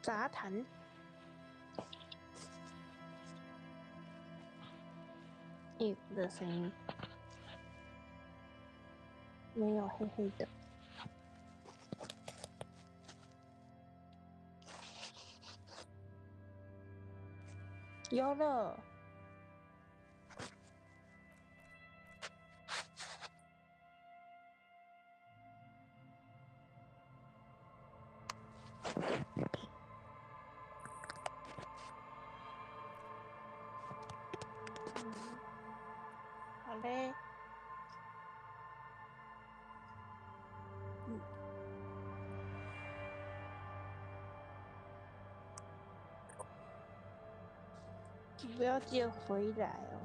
杂谈。衣服的声音没有黑黑的，有了。好嘞。不要借回来哦。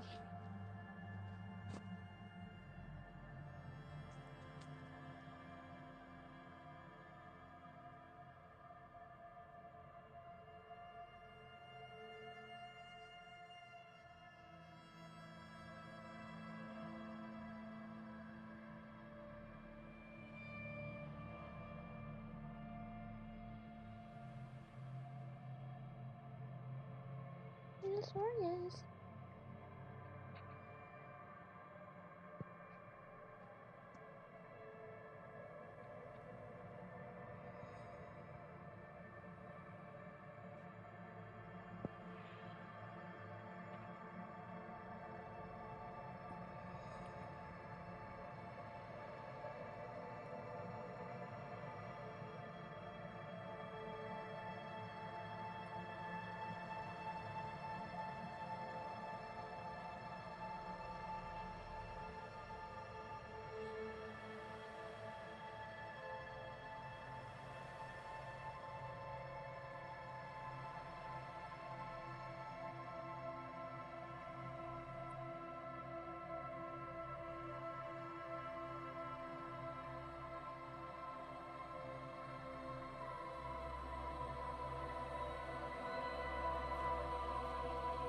Yes, or yes.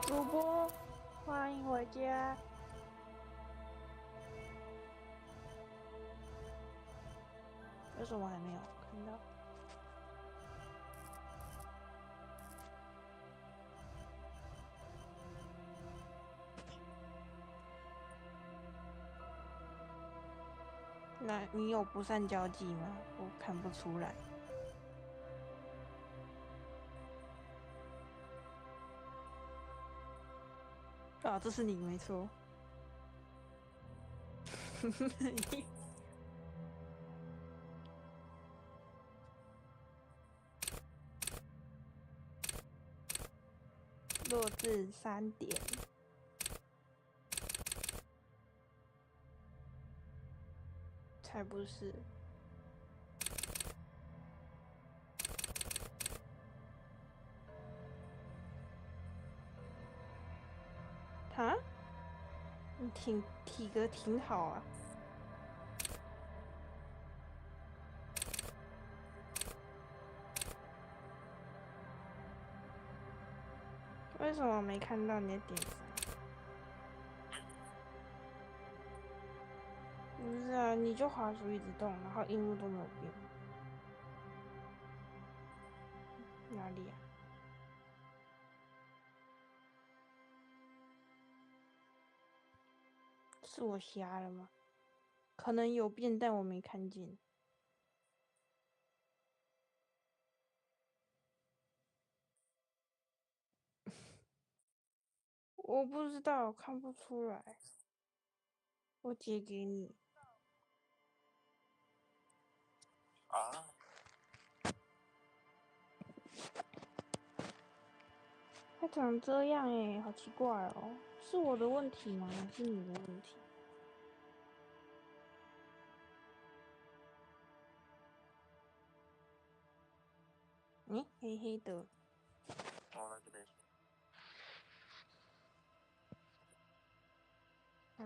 主播，欢迎回家。为什么还没有看到？那你有不善交际吗？我看不出来。啊，这是你没错。弱智3点，才不是。哈？你体格挺好啊。为什么没看到你的点子？不是啊，你就滑鼠一直动，然后荧幕都没有变。哪里啊？是我瞎了吗？可能有变，但我没看见。我不知道，看不出来。我截给你。啊？它长这样欸，好奇怪哦。是我的问题吗？还是你的问题？黑黑的。哦，那就没事。好。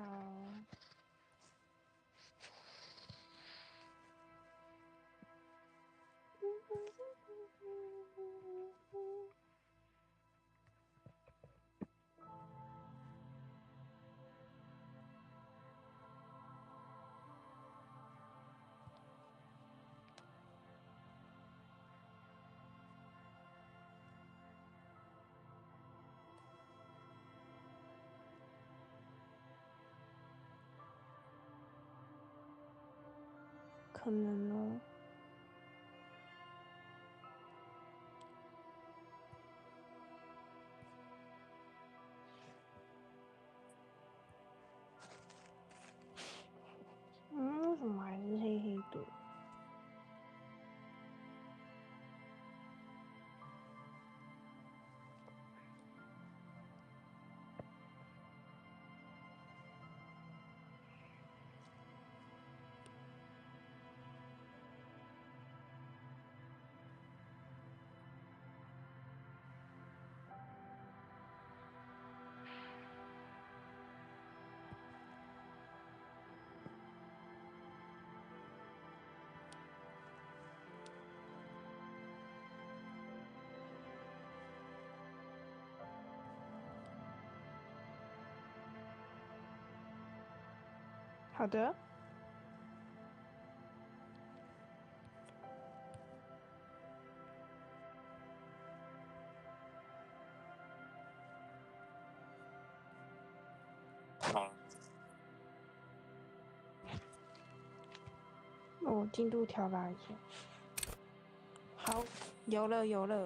可能呢？为什么还是黑黑的？好的。我进度条拉一下。好，有了有了。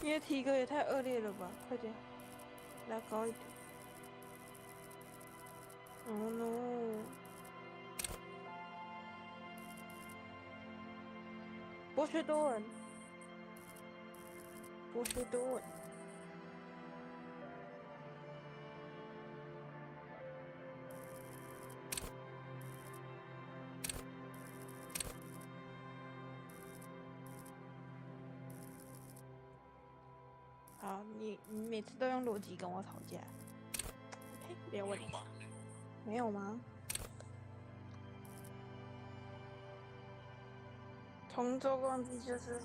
你的体格也太恶劣了吧！快点，拉高一点。Oh no！博学多闻，博学多闻。好，你每次都用逻辑跟我吵架。OK，没有问题。没有吗？同舟共济就是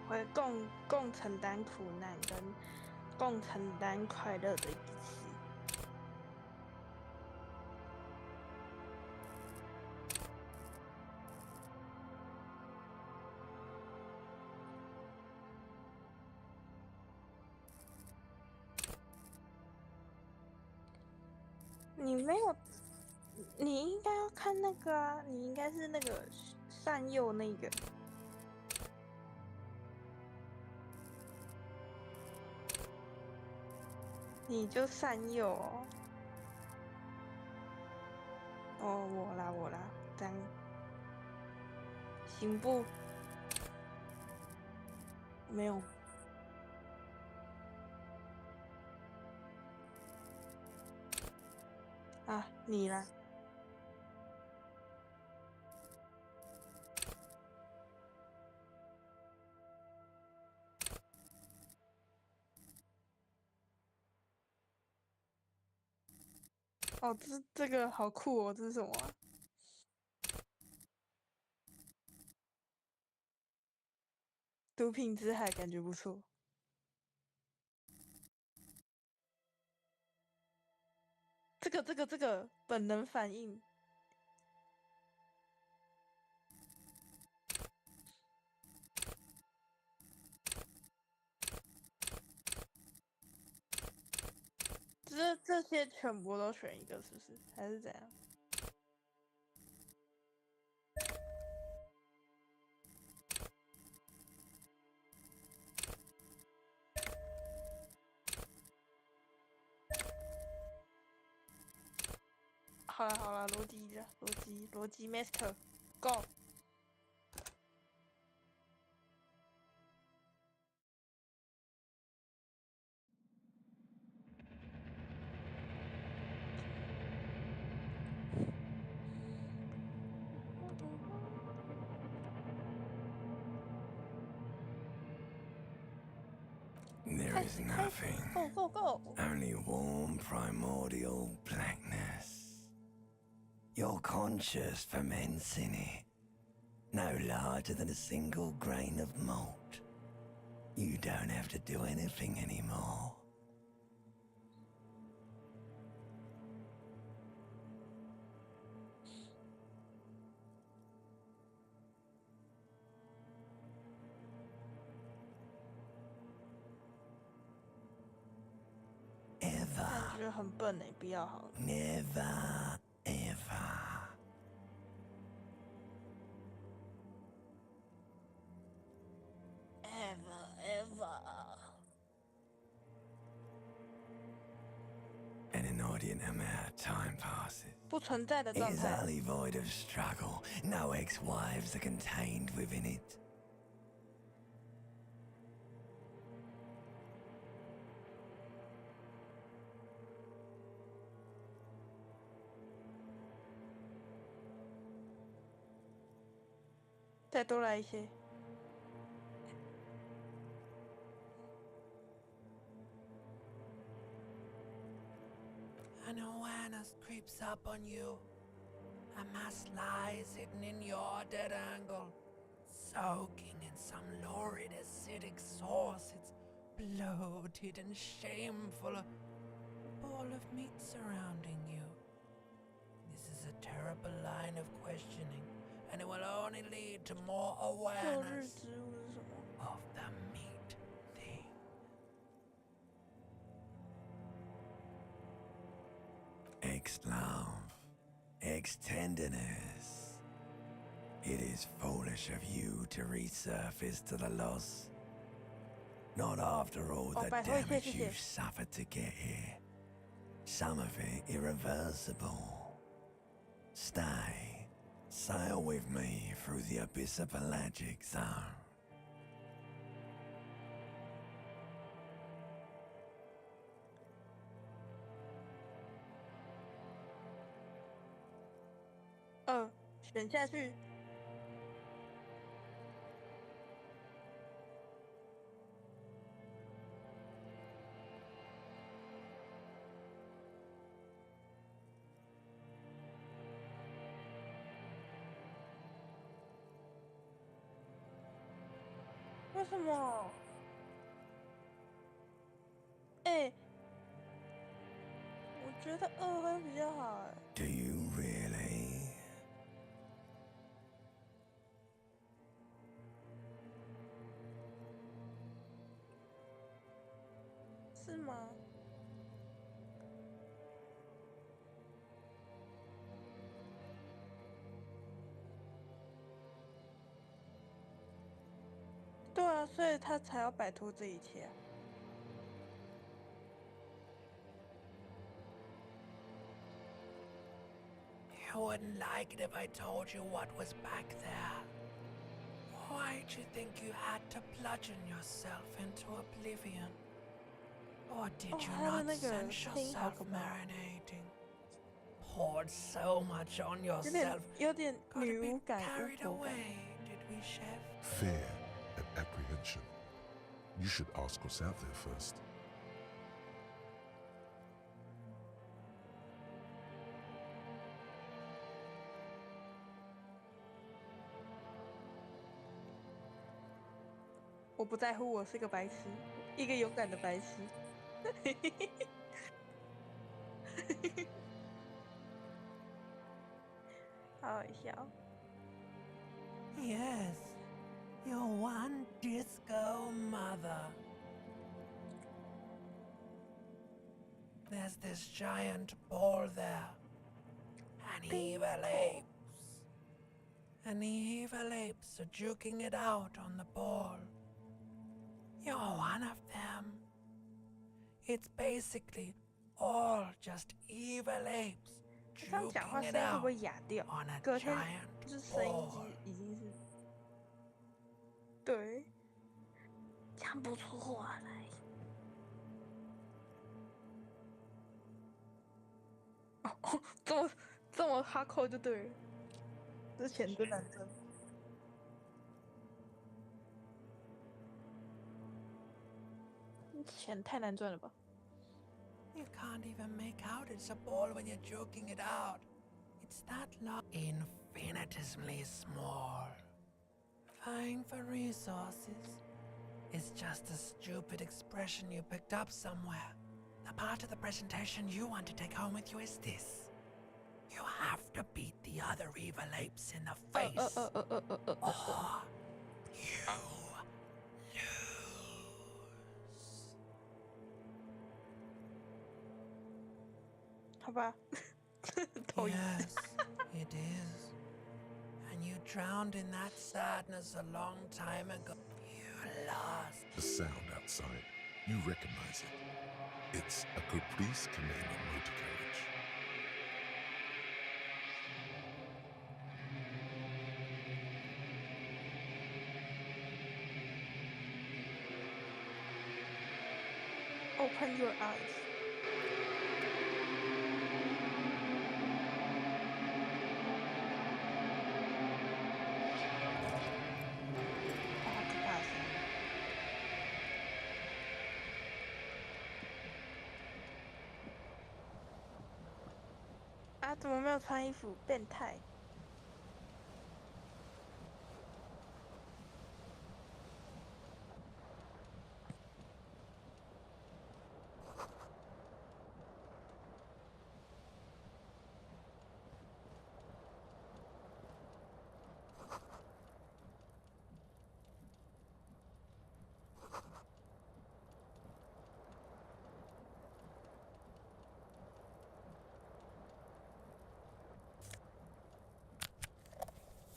会共承担苦难跟共承担快乐的意思。你没有，你应该要看那个啊，你应该是那个善诱那个。你就善诱哦。哦，我啦，这样行不？没有啊，你啦。哦，这个好酷哦，这是什么啊？毒品之海感觉不错。这个本能反应。这些全部都选一个，是不是？还是怎样？好了好了，逻辑 master，go。There is nothing. Go. Only warm primordial blackness. You're conscious ferments in it, no larger than a single grain of malt. You don't have to do anything anymore. Ever. 感觉很笨哎，不要好了。 Never, ever. Ever. An inordinate amount of time passes. 不存在的 It 状 is 态。 utterly void of struggle. No ex-wives are contained within it.再多来一些。 An awareness creeps up on you. A mass lies hidden in your dead angle, soaking in some lurid acidic sauce. It's bloated and shameful. A ball of meat surrounding you. This is a terrible line of questioning, and it will only lead to more 旧日 awareness 之物是什么？ of the meat thing. Ex-love, ex-tenderness. It is foolish of you to resurface to the loss. Not after all the 拜托，谢 damage 谢。 you've suffered to get here. Some of it irreversible. Stay. Sail with me through the abyss of pelagic zone. 选下去。为什么？哎、我觉得2会比较好哎。 Do you really? 是吗？对啊，所以他才要摆脱这一切啊。 You wouldn't like it if I told you what was back there. Why'd you think you had to bludgeon yourself into oblivion? Or did you 还有 not 那个 sense 配音好 yourself 可怕， marinating? Poured so much on 有点 yourself. Got 女 a 巫 bit 感、巫 carried 婆感。 away, did we, Chef? Fear and apprehension. You should ask what's out there first.我不在乎，我是个白痴，一个勇敢的白痴。好好笑。 Yes, your one disco mother. There's this giant ball there. And evil apes. And the evil apes are juking it out on the ball. You're one of them. It's basically all just evil apes 这样讲话 juking 声 it 音会不 out 会哑掉？ on a 隔天 giant 就是声音 ball. 已经是，对，讲不出话来。哦，这么哈扣就对了，之前真难真。钱太难赚了吧？ You can't even make out it's a ball when you're joking it out. It's that infinitesimally small. Vying for resources. is just a stupid expression you picked up somewhere. The part of the presentation you want to take home with you is this. You have to beat the other evil apes in the face, or you lose. 好吧，头一次 Yes, it is. And you drowned in that sadness a long time ago. You lost. The sound outside, you recognize it. It's a Caprice Canena motor carriage. Open your eyes. Oh, 好可怕的声音。啊，怎么没有穿衣服？变态！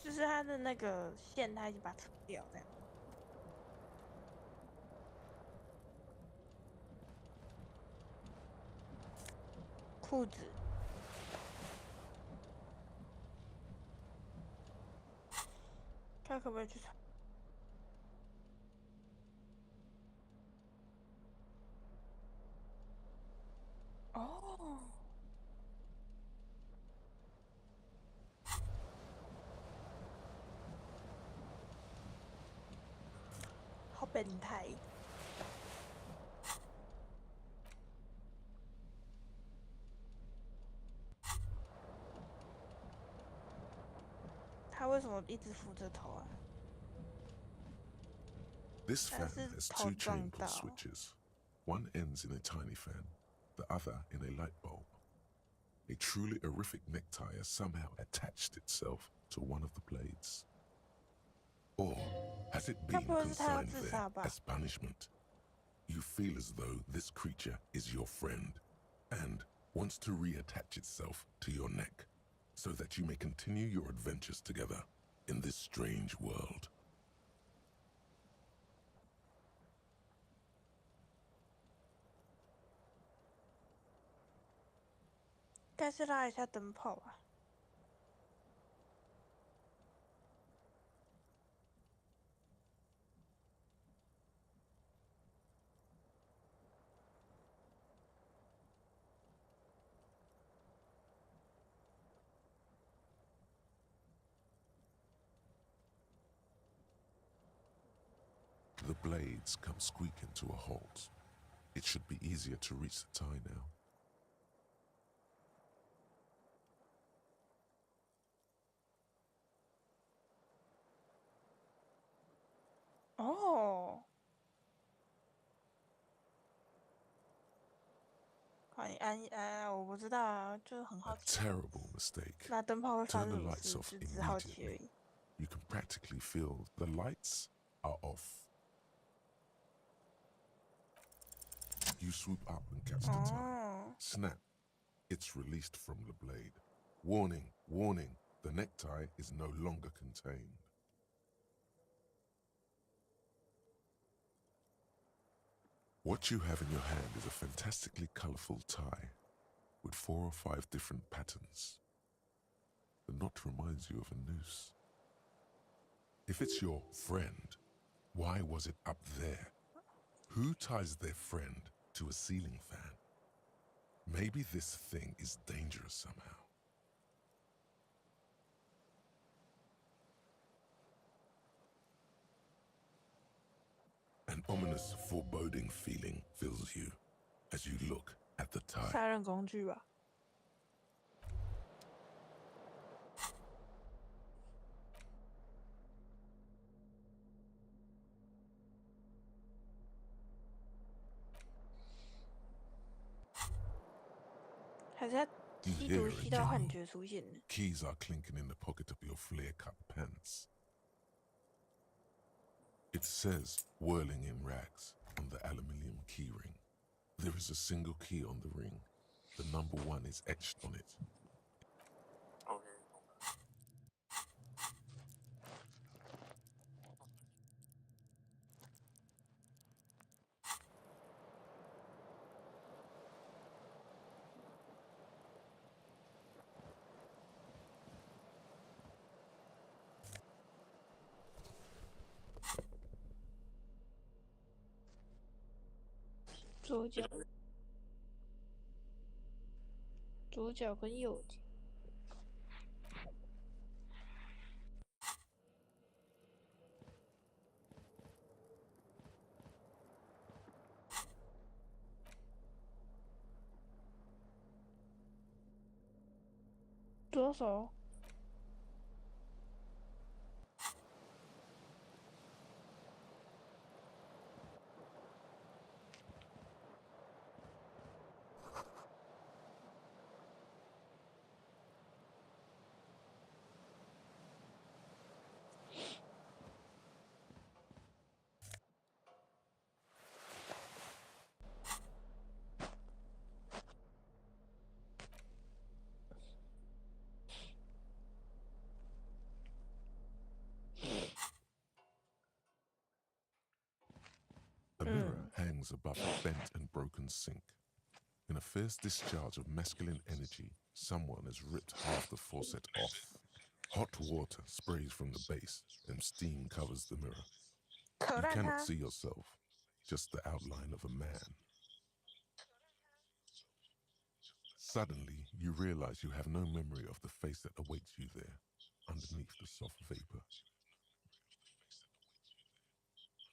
就是它的那个线，它已经把它扯掉，这样。裤子，看可不可以去穿。哦，好变态！他为什么一直扶着头啊？ This fan This is has Todd two chain pull Dao. switches. One ends in a tiny fan, the other in a light bulb. A truly horrific necktie has somehow attached itself to one of the blades. Or has it been consigned there as punishment? You feel as though this creature is your friend and wants to reattach itself to your neck so that you may continue your adventures together in this strange world. "该是拉一下灯泡吧。The blades come squeaking to a halt. It should be easier to reach the tie now. "哦，好，你按，我不知道啊，就是很 A 好奇。 terrible mistake. 那灯泡会发 Turn 生 the 什么 lights 事？ off 就只好奇而 immediately. 已。 You can practically feel the lights are off. You swoop up and catch the tie. 哦， Snap. It's released from the blade. Warning, warning. The necktie is no longer contained. What you have in your hand is a fantastically colorful tie with 4 or 5 different patterns. The knot reminds you of a noose. If it's your friend, why was it up there? Who ties their friend to a ceiling fan? Maybe this thing is dangerous somehow. An ominous, foreboding feeling fills you as you look at the tie. 杀人工具吧。还是他 You 吸 hear 毒 a 吸到幻 jingle. 觉出现了？ Keys are clinking in the pocket of your flare-cut pants. It says whirling in rags on the aluminium key ring. There is a single key on the ring. The number 1 is etched on it. OK，左脚跟右脚。左手。A mirror hangs above a bent and broken sink. In a fierce discharge of masculine energy, someone has ripped half the faucet off. Hot water sprays from the base, and steam covers the mirror. 可 You 烂 cannot 他。 see yourself, just the outline of a man. Suddenly, you realize you have no memory of the face that awaits you there, underneath the soft vapor.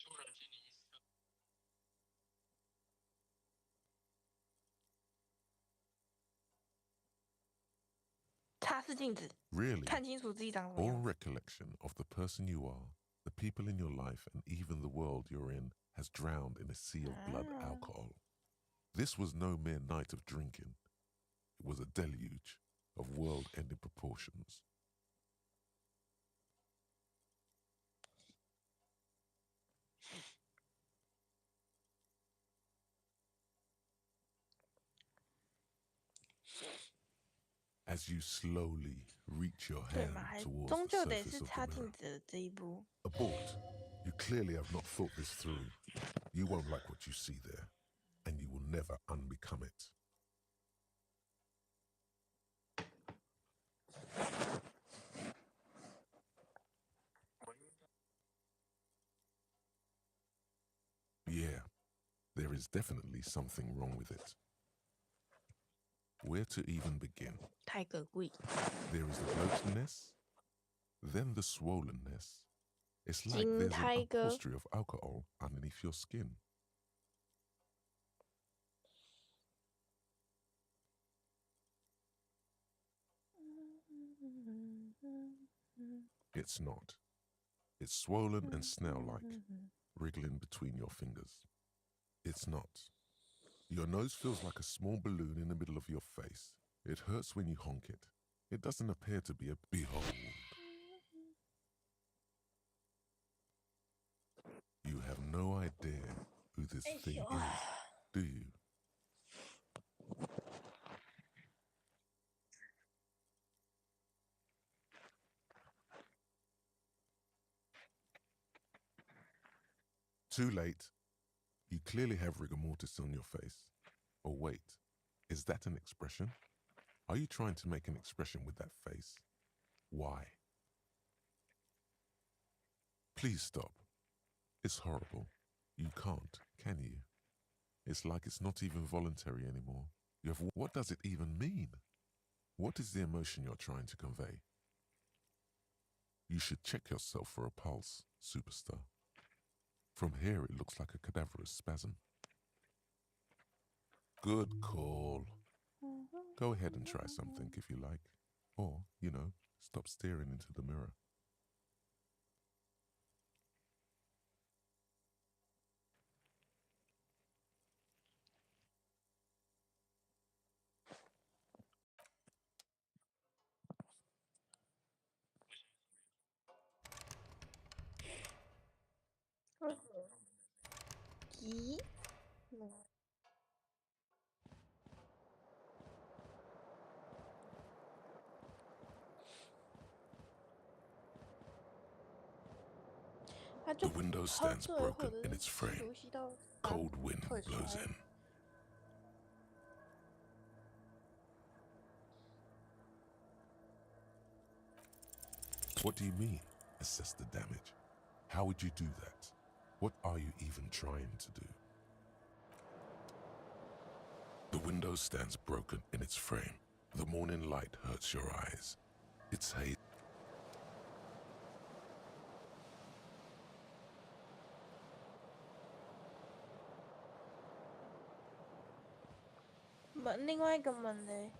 突然心里一涩，擦拭镜子， Really, 看清楚自己长什么 all 样子。 recollection of the person you are, the people in your life, and even the world you're in has drowned in a sea of blood Ah. alcohol. This was no mere night of drinking. It was a deluge of world-ending proportions. As you slowly reach your 对 hand 嘛？还 towards 终 the 究得 surface 是 of 擦 the 镜 mirror, 子的这一步。 abort. You clearly have not thought this through. You won't like what you see there, and you will never unbecome it. Yeah, there is definitely something wrong with it. Where to even begin? 太可贵。 There is the bloatedness, then the swollenness. It's like Jing there's an Tiger. upholstery of alcohol underneath your skin. It's not. It's swollen and snail-like, wriggling between your fingers. It's not. Your nose feels like a small balloon in the middle of your face. It hurts when you honk it. It doesn't appear to be a behold. You have no idea who this thing is, do you? Too late. You clearly have rigor mortis on your face. Oh wait, is that an expression? Are you trying to make an expression with that face? Why? Please stop. It's horrible. You can't, can you? It's like it's not even voluntary anymore. What does it even mean? What is the emotion you're trying to convey? You should check yourself for a pulse, superstar. From here, it looks like a cadaverous spasm. Good call. Go ahead and try something if you like. Or, stop staring into the mirror. 他就 The window 喝 stands 醉或 broken 者 in 是 its frame. 熟悉到 Cold wind 退出 blows 来。 in. What do you mean, assess the damage? How would you do that? What are you even trying to do? The window stands broken in its frame. The morning light hurts your eyes. It's haze. 门另外一个门嘞，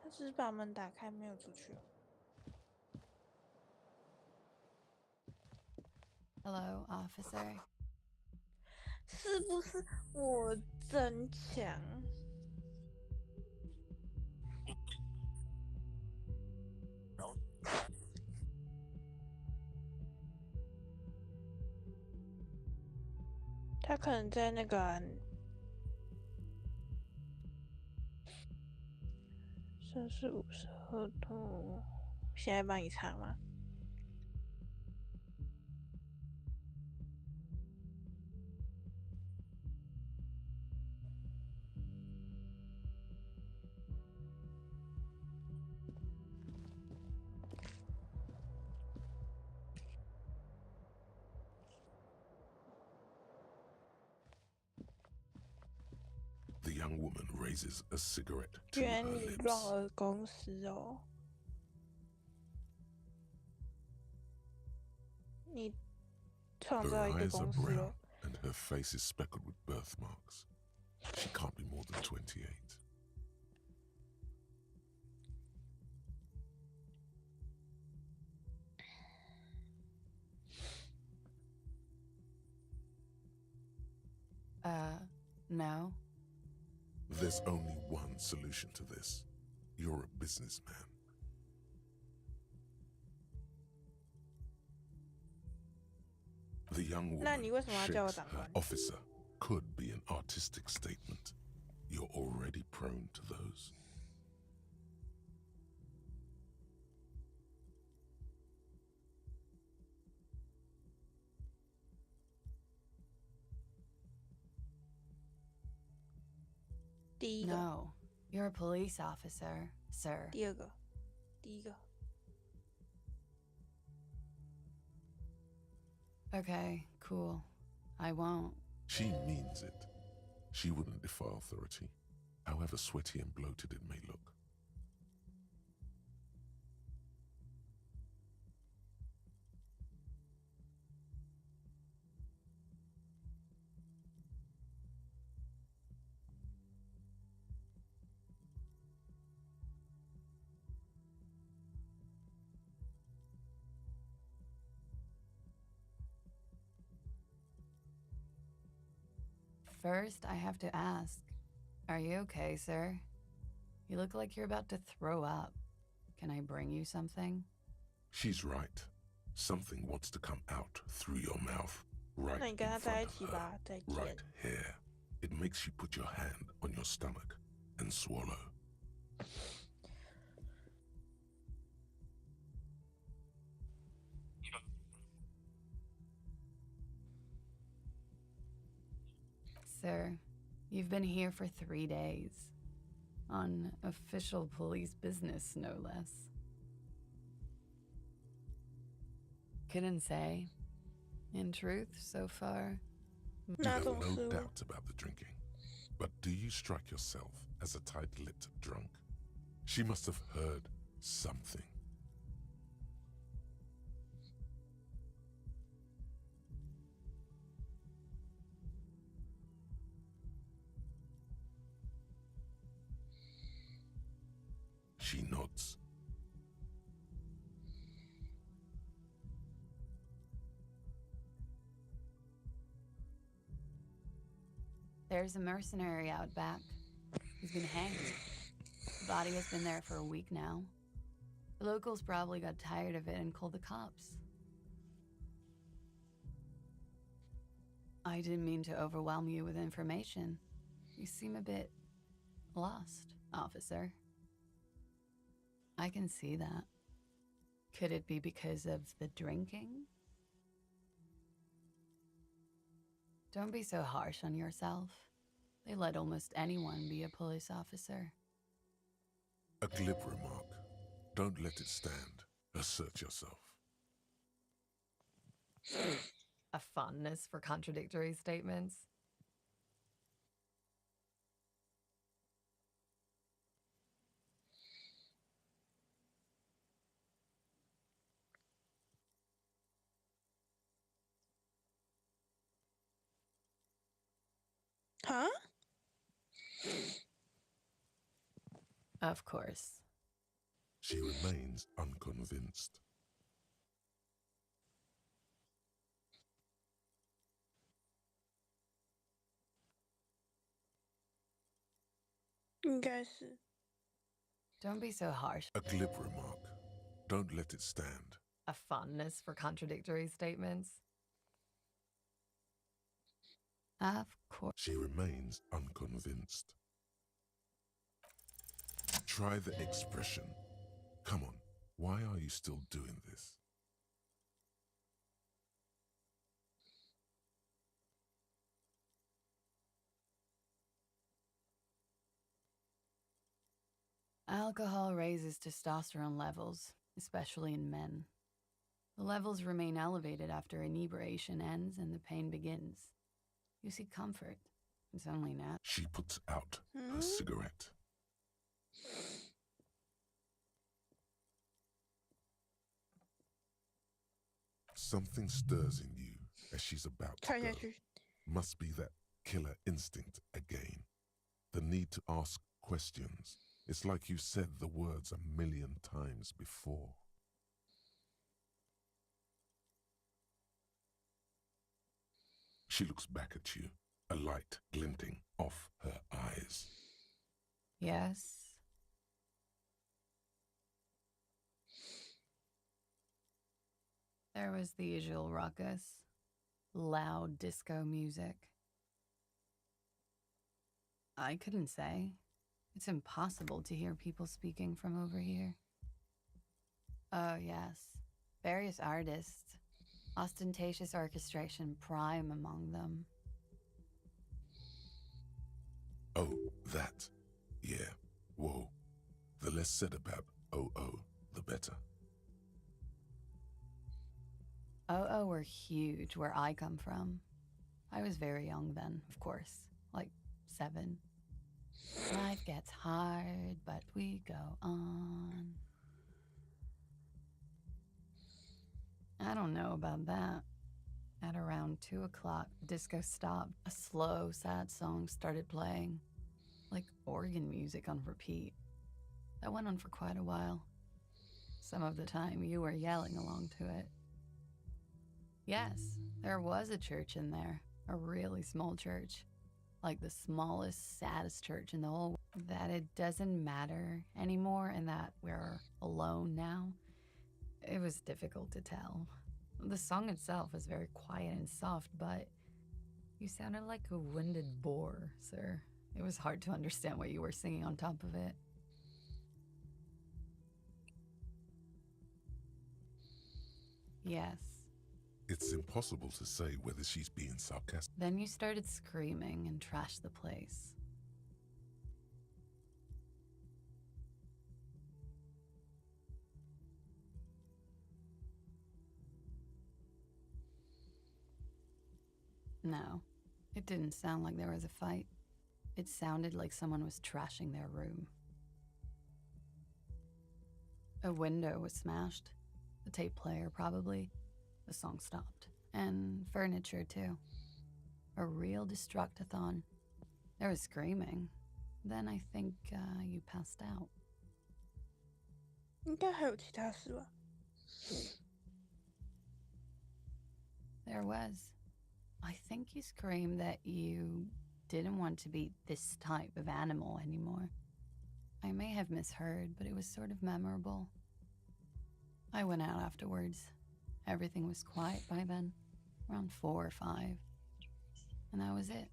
他只是把门打开，没有出去。 Hello, officer. 是不是我真强？他可能在那个啊摄氏52度，现在帮你查吗？ The young woman raises a cigarette to 原 her 理 lips. 乱尔公司哦，你创 Her 造一个 eyes are 公司 brown 了。 and her face is speckled with birthmarks. She can't be more than 28. No. There's only one solution to this. You're a businessman. The young 那 woman 你为什么要叫我 shakes 长 her 官？ officer could be an artistic statement. You're already prone to those. No. You're a police officer, sir. 第二个，第一个。 Okay, cool. I won't. She means it. She wouldn't defy authority, however sweaty and bloated it may look. First, I have to ask, are you okay, sir? You look like you're about to throw up. Can I bring you something? She's right. Something wants to come out through your mouth, right 那你 in 跟他在一 front 起 of 吧， her, 再见。 right here. It makes you put your hand on your stomach and swallow. Sir, you've been here for 3 days. On official police business, no less. Couldn't say. In truth, so far, You 那 have 种 no 食物， doubt about the drinking. But do you strike yourself as a tight-lipped drunk? She must have heard something. She nods. there's a mercenary out back. He's been hanged. The body has been there for a week now. The locals probably got tired of it and called the cops. I didn't mean to overwhelm you with information. You seem a bit lost, officer. I can see that. Could it be because of the drinking? Don't be so harsh on yourself. They let almost anyone be a police officer. A glib remark. Don't let it stand. Assert yourself. A fondness for contradictory statements. Huh? Of course. She remains unconvinced. Don't be so harsh. A glib remark. Don't let it stand. A fondness for contradictory statements. Of course. She remains unconvinced. Try the expression. Come on, why are you still doing this? Alcohol raises testosterone levels, especially in men. The levels remain elevated after inebriation ends and the pain begins. You seek comfort. It's only natural. She puts out her cigarette. Something stirs in you as she's about to Try go. that. Must be that killer instinct again. The need to ask questions. It's like you said the words 1,000,000 times before. She looks back at you, a light glinting off her eyes. Yes. There was the usual ruckus. Loud disco music. I couldn't say. It's impossible to hear people speaking from over here. Oh, yes. Various artists. Ostentatious orchestration prime among them. Oh, that. Yeah. Whoa. The less said about OO, the better. OO were huge where I come from. I was very young then, of course. Like 7. Life gets hard, but we go on. I don't know about that. At around 2 o'clock, the disco stopped. A slow, sad song started playing, like organ music on repeat. That went on for quite a while. Some of the time, you were yelling along to it. Yes, there was a church in there, a really small church. Like the smallest, saddest church in the whole world. That it doesn't matter anymore and that we're alone now. It was difficult to tell. The song itself was very quiet and soft, but you sounded like a winded boar, sir. It was hard to understand what you were singing on top of it. Yes. It's impossible to say whether she's being sarcastic. Then you started screaming and trashed the place. No, it didn't sound like there was a fight. It sounded like someone was trashing their room. A window was smashed. The tape player, probably. The song stopped. And furniture, too. A real destructathon. There was screaming. Then I think you passed out. 应该还有其他事吧？ There was. I think you screamed that you didn't want to be this type of animal anymore. I may have misheard, but it was sort of memorable. I went out afterwards. Everything was quiet by then, around 4 or 5. And that was it.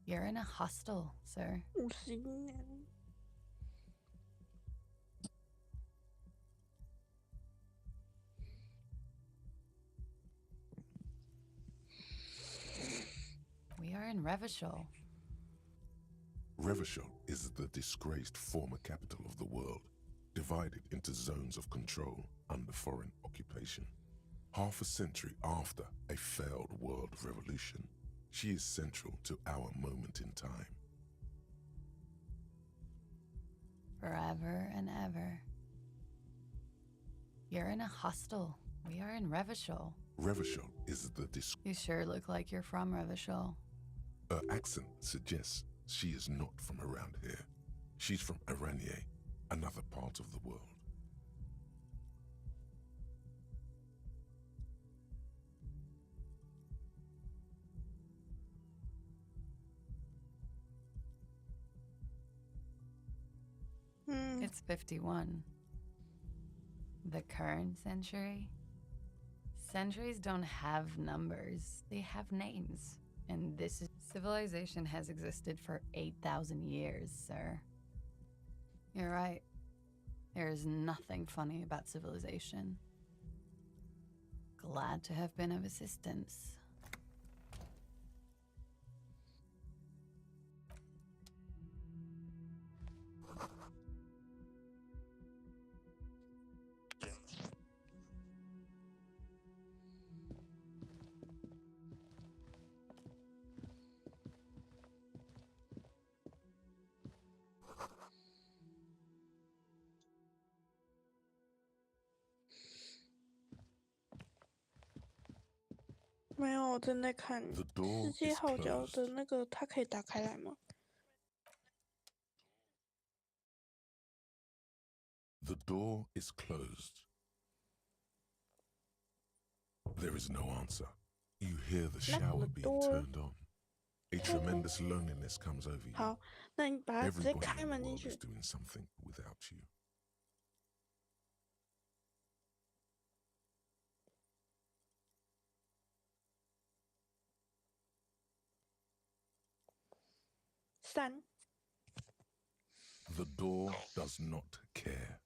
You're in a hostel, sir. 50年。We are in Revachol. Revachol is the disgraced former capital of the world, divided into zones of control under foreign occupation. Half a century after a failed world revolution, she is central to our moment in time. Forever and ever. You're in a hostel. We are in Revachol. Revachol is the You sure look like you're from Revachol. Her accent suggests she is not from around here. She's from Aranier, another part of the world. It's 51. The current century? Centuries don't have numbers, they have names. And this is civilization has existed for 8,000 years, sir. You're right. There is nothing funny about civilization. Glad to have been of assistance.没有，我正在看 The door 世界 is 号角 closed. 的那个，它可以打开来吗？ The door is closed. There is no answer. You hear the Lock shower the being door. turned on. A tremendous loneliness comes over you. 好，那你把它直接 Everybody 开 in the 门进 world 去 is。doing something without you. 3。 The door does not care.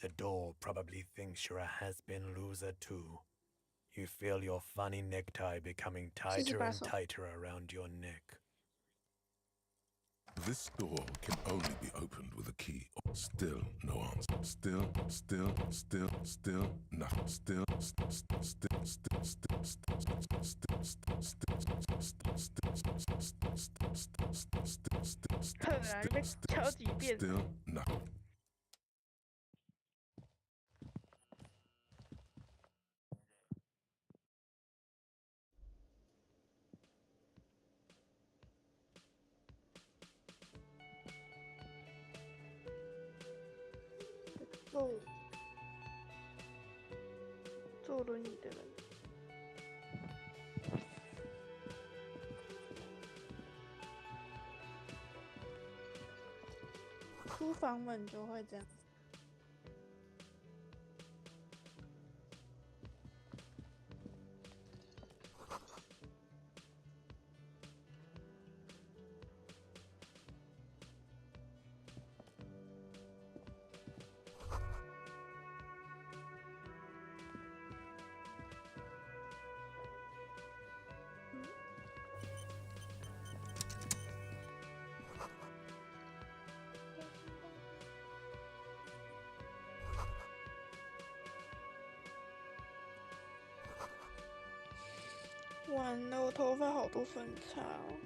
The door probably thinks you're a has-been loser too. You feel your funny necktie becoming tighter and paso. tighter around your neck. This door can only be opened with a key. Still no answer. Still, nothing. Still, nothing.坐轮椅的人。出房门就会这样。完了，我头发好多分叉哦。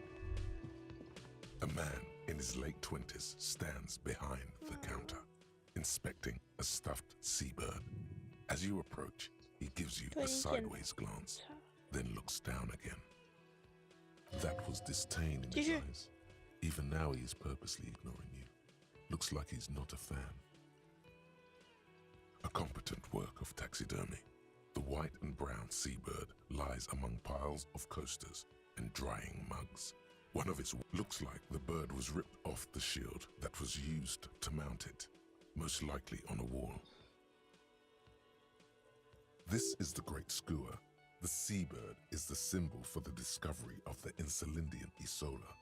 A man in his late 20s stands behind the counter, inspecting a stuffed seabird. As you approach, he gives you a sideways glance, then looks down again. That was disdain in his eyes. Even now he is purposely ignoring you. Looks like he's not a fan. A competent work of taxidermy. The white and brown seabird lies among piles of coasters and drying mugs. One of its looks like the bird was ripped off the shield that was used to mount it, most likely on a wall. This is the Great Skua. The seabird is the symbol for the discovery of the Insulindian Isola,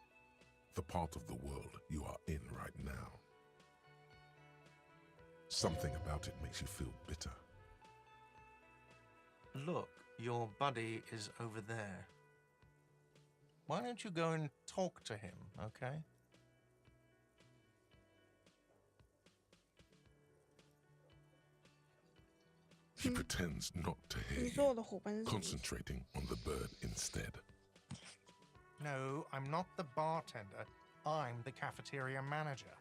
the part of the world you are in right now. Something about it makes you feel bitter. Look, your buddy is over there. Why don't you go and talk to him, okay? He pretends not to hear 你说我 you, 的伙伴是什么意思？ concentrating on the bird instead. No, I'm not the bartender. I'm the cafeteria manager.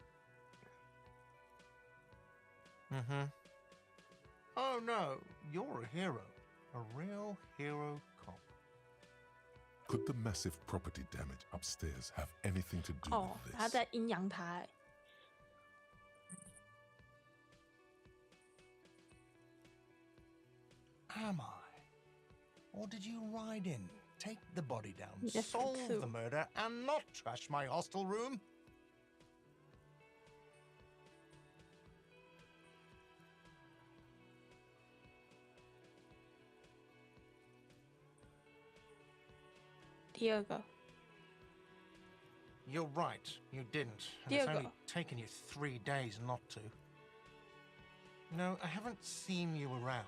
Mm-hmm. Oh no, you're a hero. A real hero cop. Could the massive property damage upstairs have anything to do 哦， with 他 this? 在阴阳他欸。 Am I? Or did you ride in, take the body down, Yes, solve too. the murder, and not trash my hostel room? You're right, you didn't. And it's only Diego. taken you 3 days not to. No, I haven't seen you around.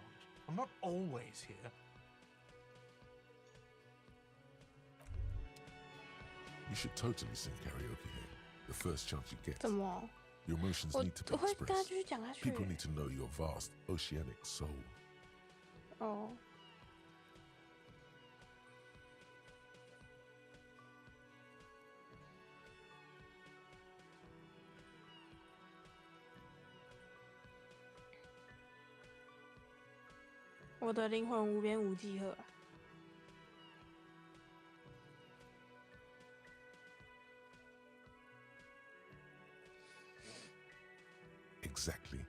I'm not always here. You should totally sing karaoke here, the first chance you get. 怎么？ Your emotions 我 need to be 我会跟他 expressed. 继续讲下去。 People need to know your vast oceanic soul. 哦，我的灵魂无边无际呵。 Exactly.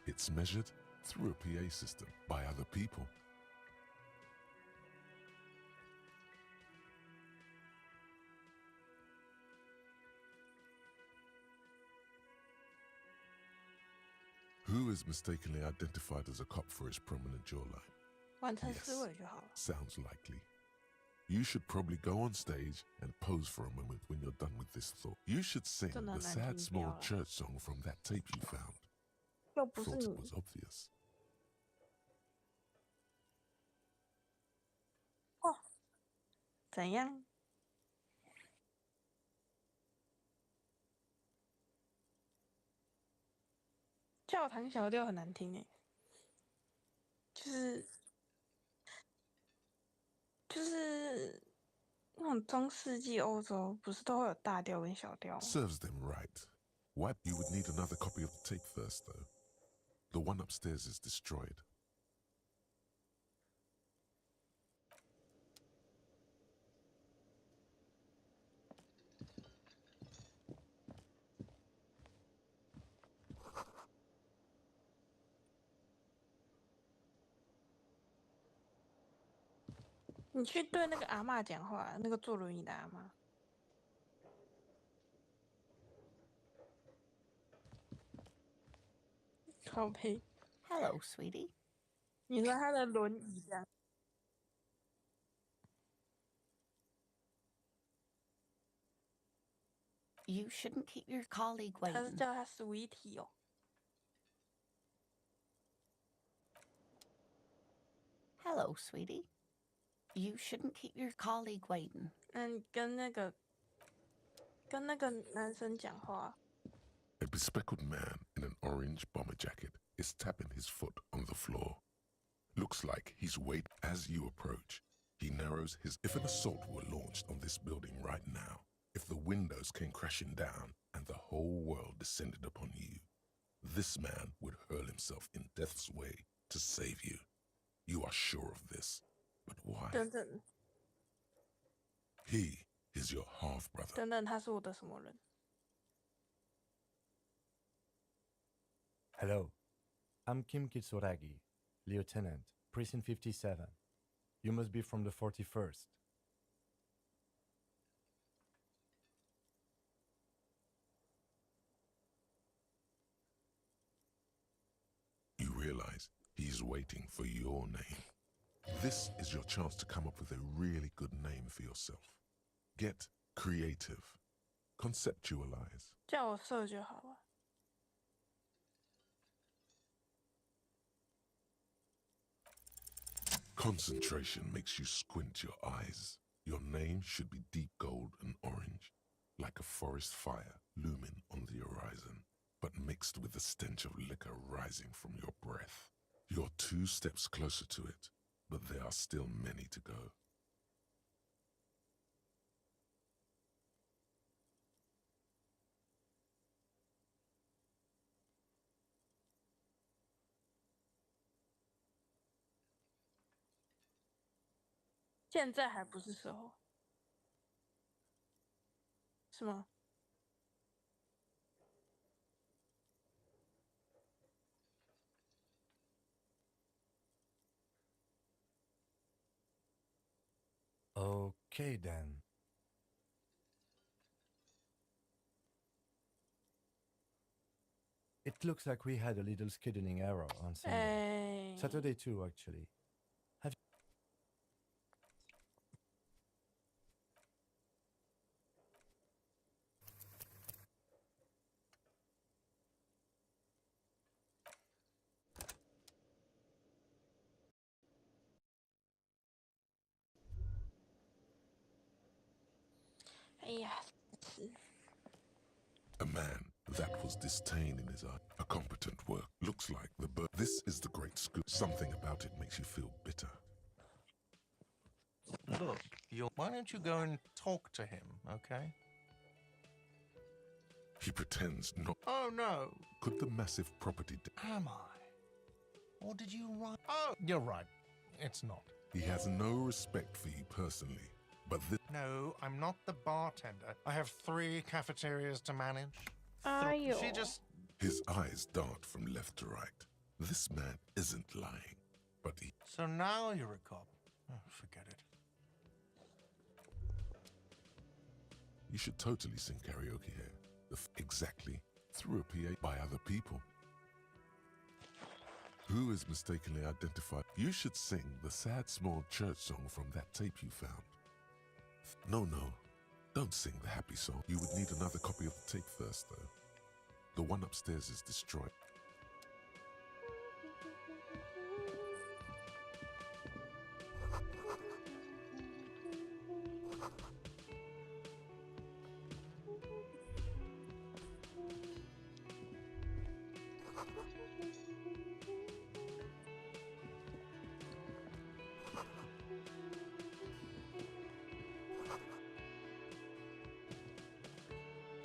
It's measured through a PA system by other people. Who is mistakenly identified as a cop for his prominent jawline? 完成 Yes. 思维就好了。 Sounds likely. You should probably go on stage and pose for a moment when you're done with this thought. You should sing Don't know the that sad you small yell. church song from that tape you found. 又不是 Thought it 你 was obvious. 怎样？教堂小调很难听诶，就是那种中世纪欧洲不是都会有大调跟小调吗？ Serves them right. What? You would need another copy of the tape first, though. The one upstairs is destroyed. “你去对那个阿嬷讲话，那个坐轮椅的阿嬷。靠背， Hello, sweetie. 你说他的轮椅这样， You shouldn't keep your colleague 他是 waiting. 叫他 sweetie 哦。 Hello, sweetie. You shouldn't keep your colleague waiting. 那你跟那个男生讲话， A bespectacled man in an orange bomber jacket is tapping his foot on the floor. Looks like he's waiting as you approach. He narrows his. If an assault were launched on this building right now, if the windows came crashing down and the whole world descended upon you, this man would hurl himself in death's way to save you. You are sure of this. But why? 等等 He is your half brother. 等等，他是我的什么人？ Hello, I'm Kim Kitsuragi, Lieutenant, Precinct 57. You must be from the 41st. You realize He's waiting for your name. This is your chance to come up with a really good name for yourself. Get creative. Conceptualize. 叫我射就好了。 Concentration makes you squint your eyes. Your name should be deep gold and orange, like a forest fire looming on the horizon, but mixed with the stench of liquor rising from your breath. You're 2 steps closer to it, but there are still many to go. “现在还不是时候”，是吗？ Okay then. It looks like we had a little scheduling error on Sunday. 哎， Saturday too, actually. Have哎呀，是 A man that was disdain in his eye. A competent work. Looks like the bird. This is the great scoop. Something about it makes you feel bitter. Look, why don't you go and talk to him, okay? He pretends not. Oh, no. Could the massive property... Am I? Or did you write? Oh, you're right. It's not. He has no respect for you personally, but this... No, I'm not the bartender. I have 3 cafeterias to manage. Ayo. She just... His eyes dart from left to right. This man isn't lying, but he... So now you're a cop. Oh, forget it. You should totally sing karaoke here. Exactly. Through a PA by other people. Who is mistakenly identified? You should sing the sad small church song from that tape you found. No, don't sing the happy song. You would need another copy of the tape first, though. The one upstairs is destroyed.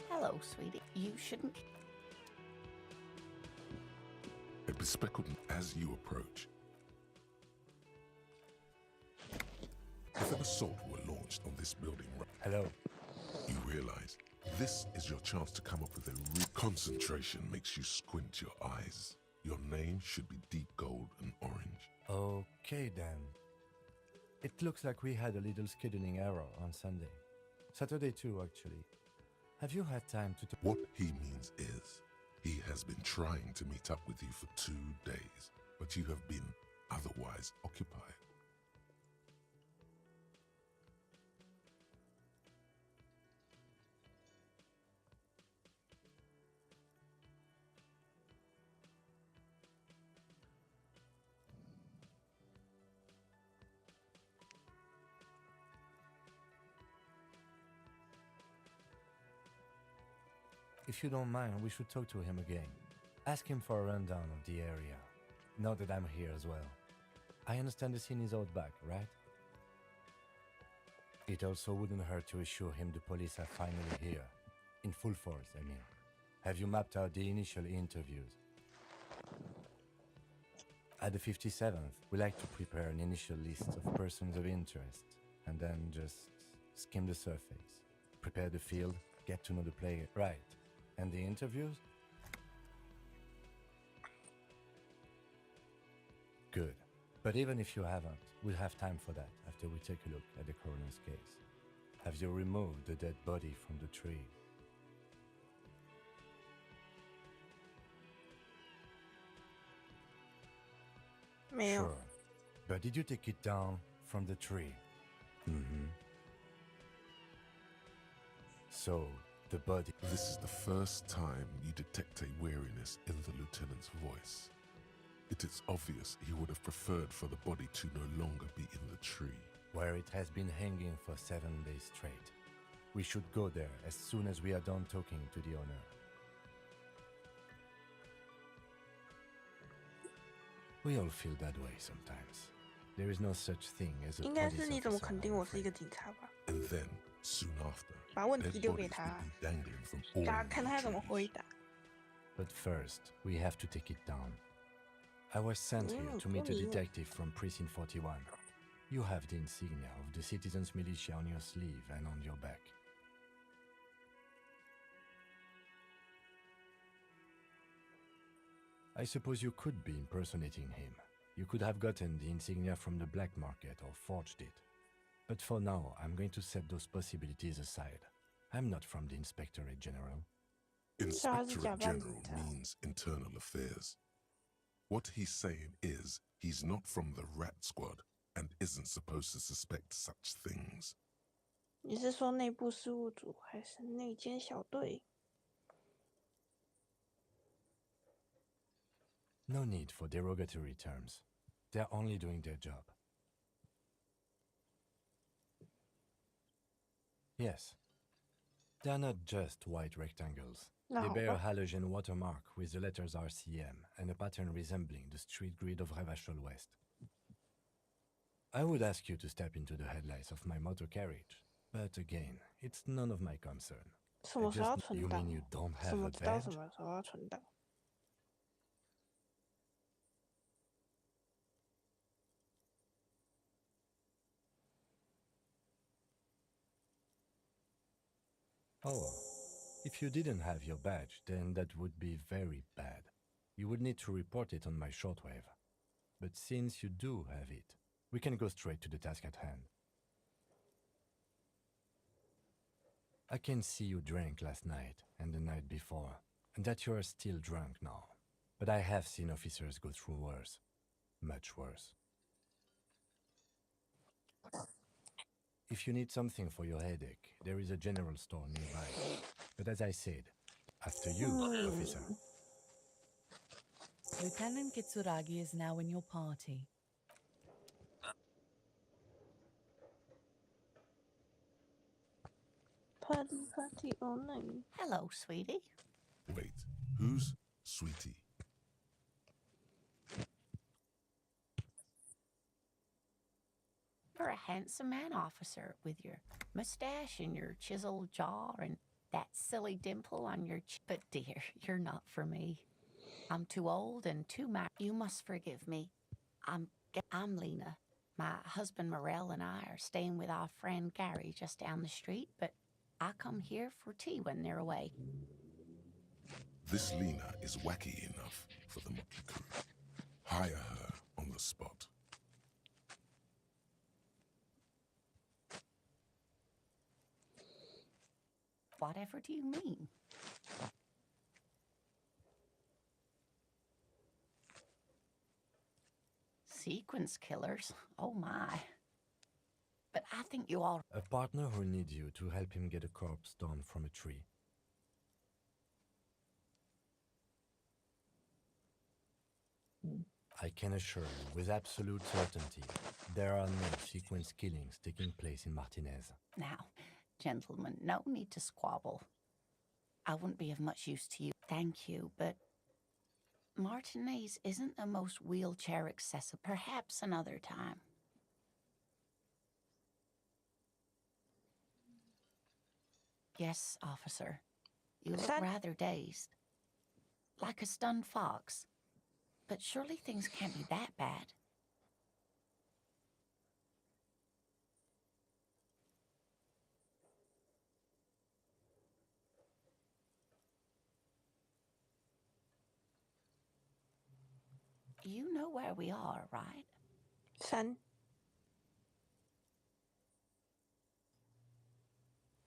Hello, sweetie. You shouldn't. A bespectacled as you approach. If an assault were launched on this building, hello. you realize this is your chance to come up with a concentration makes you squint your eyes. Your name should be deep gold and orange. Okay then. It looks like we had a little scheduling error on Sunday. Saturday too, actually. Have you had time to... What he means is, he has been trying to meet up with you for 2 days, but you have been otherwise occupied. If you don't mind, we should talk to him again. Ask him for a rundown of the area. Now that I'm here as well. I understand the scene is out back, right? It also wouldn't hurt to assure him the police are finally here. In full force, I mean. Have you mapped out the initial interviews? At the 57th, we like to prepare an initial list of persons of interest, and then just skim the surface. Prepare the field, get to know the player. Right. And the interviews? Good. But even if you haven't, we'll have time for that after we take a look at the coroner's case. Have you removed the dead body from the tree? 没有。 Sure. But did you take it down from the tree? Mm-hmm. So, the body... This is the first time you detect a weariness in the lieutenant's voice. It is obvious he would have preferred for the body to no longer be in the tree. Where it has been hanging for 7 days straight. We should go there as soon as we are done talking to the owner. We all feel that way sometimes. There is no such thing as a 应该 police 是你怎么 officer, 肯定 I'm 我是一个 afraid. 警察吧？ And then, soon after, 把问题 dead 丢给 bodies 他 would，be dangling from all 大家 in 看 the 他怎么 trees. 回答。 But first, we have to take it down. I was sent here to meet a detective from Precinct 41. You have the insignia of the Citizens Militia on your sleeve and on your back. I suppose you could be impersonating him. You could have gotten the insignia from the black market or forged it. But for now, I'm going to set those possibilities aside. I'm not from the Inspectorate General. Inspectorate General means internal affairs. What he's saying is he's not from the Rat Squad and isn't supposed to suspect such things. 你是说内部事务组还是内奸小队？ No need for derogatory terms. They're only doing their job. Yes. They're not just white rectangles. They bear a halogen watermark with the letters RCM and a pattern resembling the street grid of Revachol West. I would ask you to step into the headlights of my motor carriage, but again, it's none of my concern. 什么时候要存 You 档 mean you don't 怎 have 么 a 知道 badge? 什么时候要存档？ Oh, if you didn't have your badge, then that would be very bad. You would need to report it on my shortwave. But since you do have it, we can go straight to the task at hand. I can see you drank last night and the night before, and that you are still drunk now. But I have seen officers go through worse. Much worse. If you need something for your headache, there is a general store nearby. But as I said, after you, officer. Lieutenant Kitsuragi is now in your party. Party all night. Hello, sweetie. Wait, who's Sweetie? You're a handsome man, officer, with your mustache and your chiseled jaw and that silly dimple on your chin. But dear, you're not for me. I'm too old and too married. You must forgive me. I'm Lena. My husband Morel and I are staying with our friend Gary just down the street, but I come here for tea when they're away. This Lena is wacky enough for the Motley Crew. Hire her on the spot. Whatever do you mean? Sequence killers? Oh my. But I think you all... A partner who needs you to help him get a corpse down from a tree. I can assure you with absolute certainty, there are no sequence killings taking place in Martinez. Now, gentlemen, no need to squabble. I wouldn't be of much use to you. Thank you, but Martinez isn't the most wheelchair accessible. Perhaps another time. Yes, officer. You look rather dazed. Like a stunned fox. But surely things can't be that bad. You know where we are, right? 3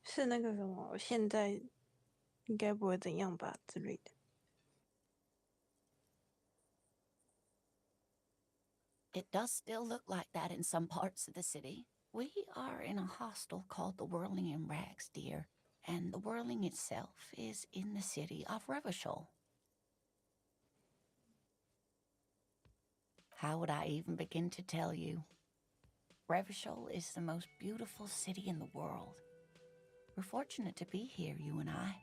是那个什么，现在应该不会怎样吧之类的。It does still look like that in some parts of the city. We are in a hostel called the Whirling in Rags, dear, and the Whirling itself is in the city of Revachol. How would I even begin to tell you? Revachol is the most beautiful city in the world. We're fortunate to be here, you and I.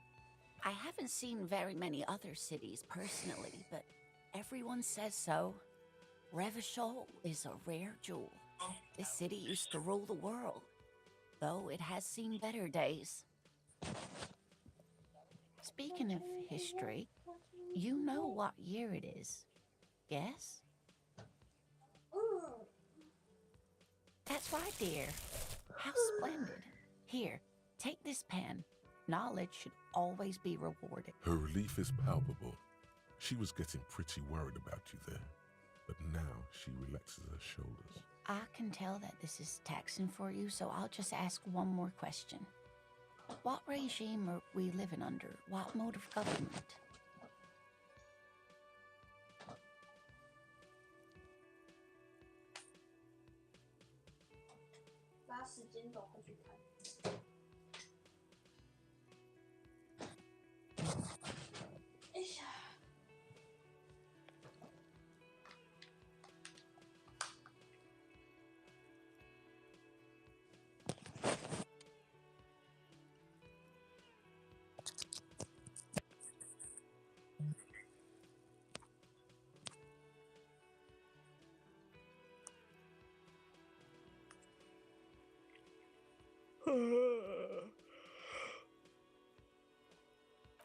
I haven't seen very many other cities personally, but everyone says so. Revachol is a rare jewel. This city used to rule the world, though it has seen better days. Speaking of history, you know what year it is, yes? That's right, dear. How splendid. Here, take this pen. Knowledge should always be rewarded. Her relief is palpable. She was getting pretty worried about you there, but now she relaxes her shoulders. I can tell that this is taxing for you, so I'll just ask one more question. What regime are we living under? What mode of government?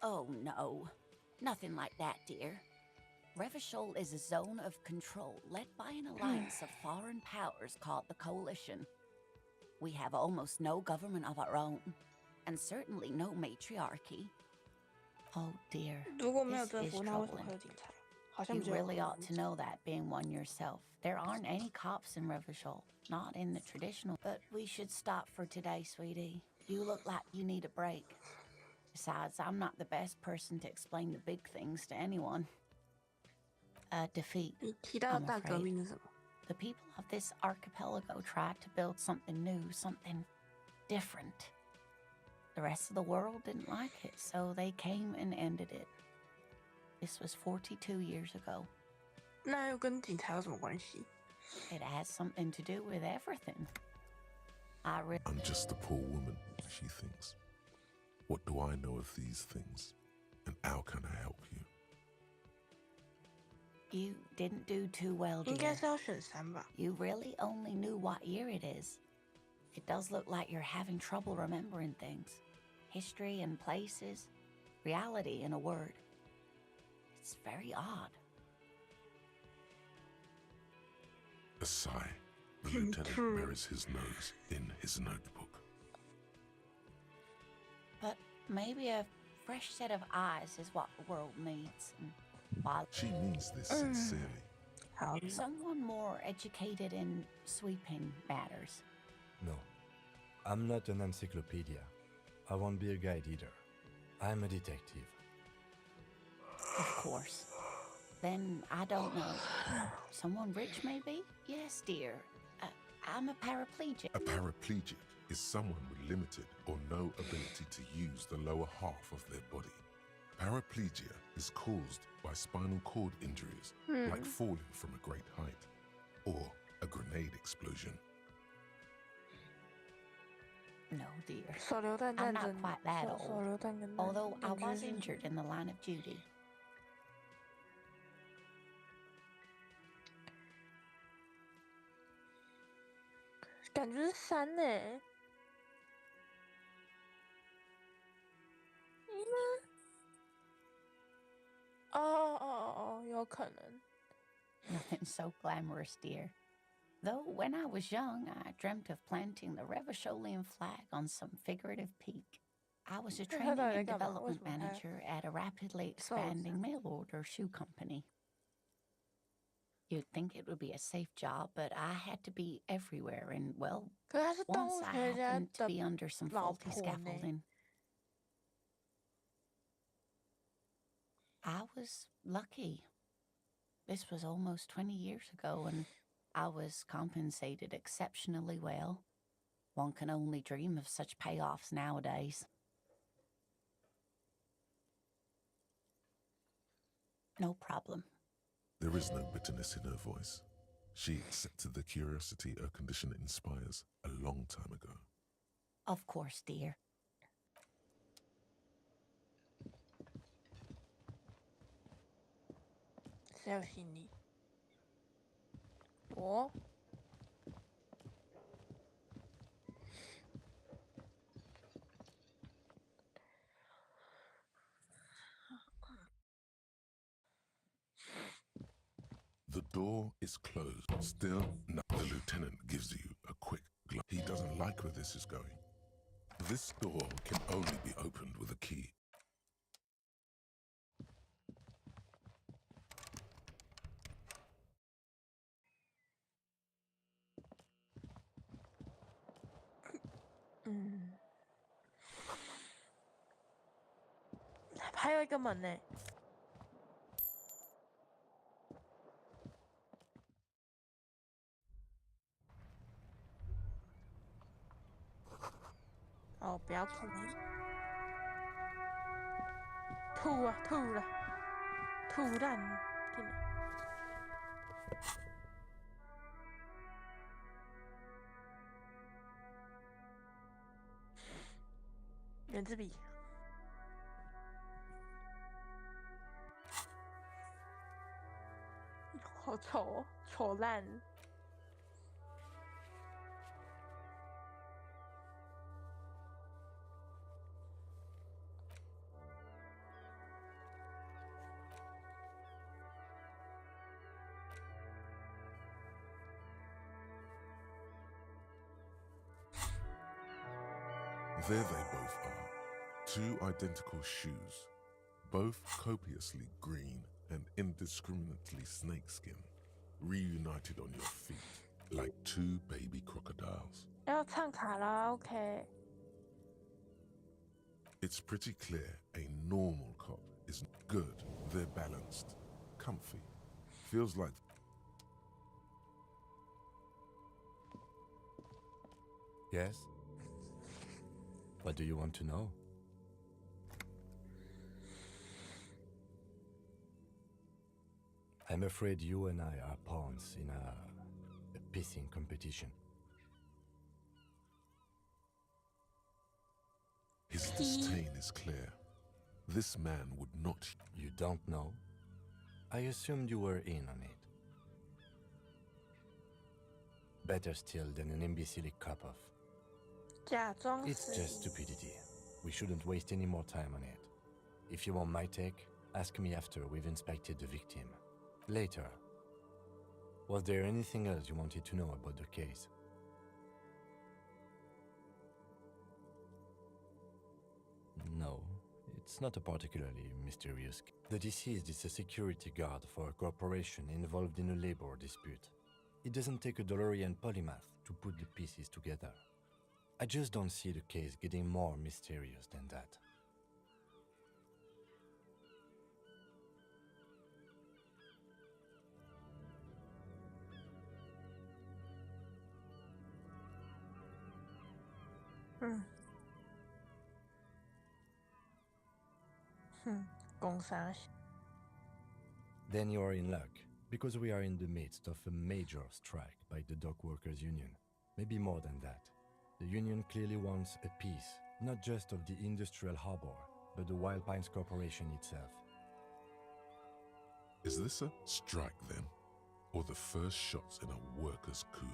Oh, no. Nothing like that, dear. Revachol is a zone of control led by an alliance of foreign powers called the Coalition. We have almost no government of our own, and certainly no matriarchy. Oh, dear. 如果没有 This 政 is 府，那为什么 troubling. 会有警察？好像 You 比较有 really 合 ought 理 to know that, being one yourself. There aren't any cops in Revachol, not in the traditional. But we should stop for today, sweetie. You look like you need a break. Besides, I'm not the best person to explain the big things to anyone. Defeat. 你提到 I'm 大革 afraid. 命是什么？ The people of this archipelago tried to build something new, something different. The rest of the world didn't like it, so they came and ended it. This was 42 years ago. 那又跟警察有什么关系？ It has something to do with everything. I'm just a poor woman, she thinks. What do I know of these things? And how can I help you? You didn't do too well, 应该 dear. 是要选3吧。 You really only knew what year it is. It does look like you're having trouble remembering things. History and places. Reality, in a word. It's very odd. A sigh. The lieutenant buries his nose in his notebook. But maybe a fresh set of eyes is what the world needs. And while She means this sincerely. 好， someone more educated in sweeping matters. No, I'm not an encyclopedia. I won't be a guide either. I'm a detective. Of course. Then I don't know. Someone rich, maybe? Yes, dear. I'm a paraplegic. A paraplegic is someone with limited or no ability to use the lower half of their body. Paraplegia is caused by spinal cord injuries, like falling from a great height, or a grenade explosion. No, dear. 手榴弹 I'm 战 not 争， quite that 手 old. 榴弹跟 Although I 两军 was 是 injured in the line of duty. 感觉是3呢。哦，有可能。 Nothing so glamorous, dear. Though when I was young, I dreamt of planting the Revacholian flag on some figurative peak. I was a training and development manager at a rapidly expanding mail order shoe company. You'd think it would be a safe job, but I had to be everywhere, and well, 可是他是动 once 物 I 学家 happened to 的 be under some 老 faulty 婆呢？ scaffolding. I was lucky. This was almost 20 years ago, and I was compensated exceptionally well. One can only dream of such payoffs nowadays. No problem. There is no bitterness in her voice. She accepted the curiosity her condition inspires a long time ago. Of course, dear. 谁有行李？我The door is closed. Still, the lieutenant gives you a quick glance. He doesn't like where this is going. This door can only be opened with a key.嗯，还有一个门呢。哦，不要吐！吐啊，吐了，吐烂！进来。圆珠笔。好丑哦，丑烂！ There they both are. Two identical shoes, both copiously green and indiscriminately snakeskin, reunited on your feet like two baby crocodiles. 要唱卡拉 OK。 It's pretty clear a normal cop is good. They're balanced, comfy. Feels like Yes? What do you want to know? I'm afraid you and I are pawns in a pissing competition. his disdain is clear. This man would not. You don't know? I assumed you were in on it. Better still than an imbecile cop-off. 假装 It's 是 just stupidity. We shouldn't waste any more time on it. If you want my take, ask me after we've inspected the victim. Later. Was there anything else you wanted to know about the case? No, it's not a particularly mysterious. The deceased is a security guard for a corporation involved in a labor dispute. It doesn't take a DeLorean polymath to put the pieces together. I just don't see the case getting more mysterious than that. Hmm. 工商 Then you are in luck, because we are in the midst of a major strike by the dock workers union. Maybe more than that. The union clearly wants a piece, not just of the industrial harbor, but the Wild Pines Corporation itself. Is this a strike then? Or the first shots in a workers' coup?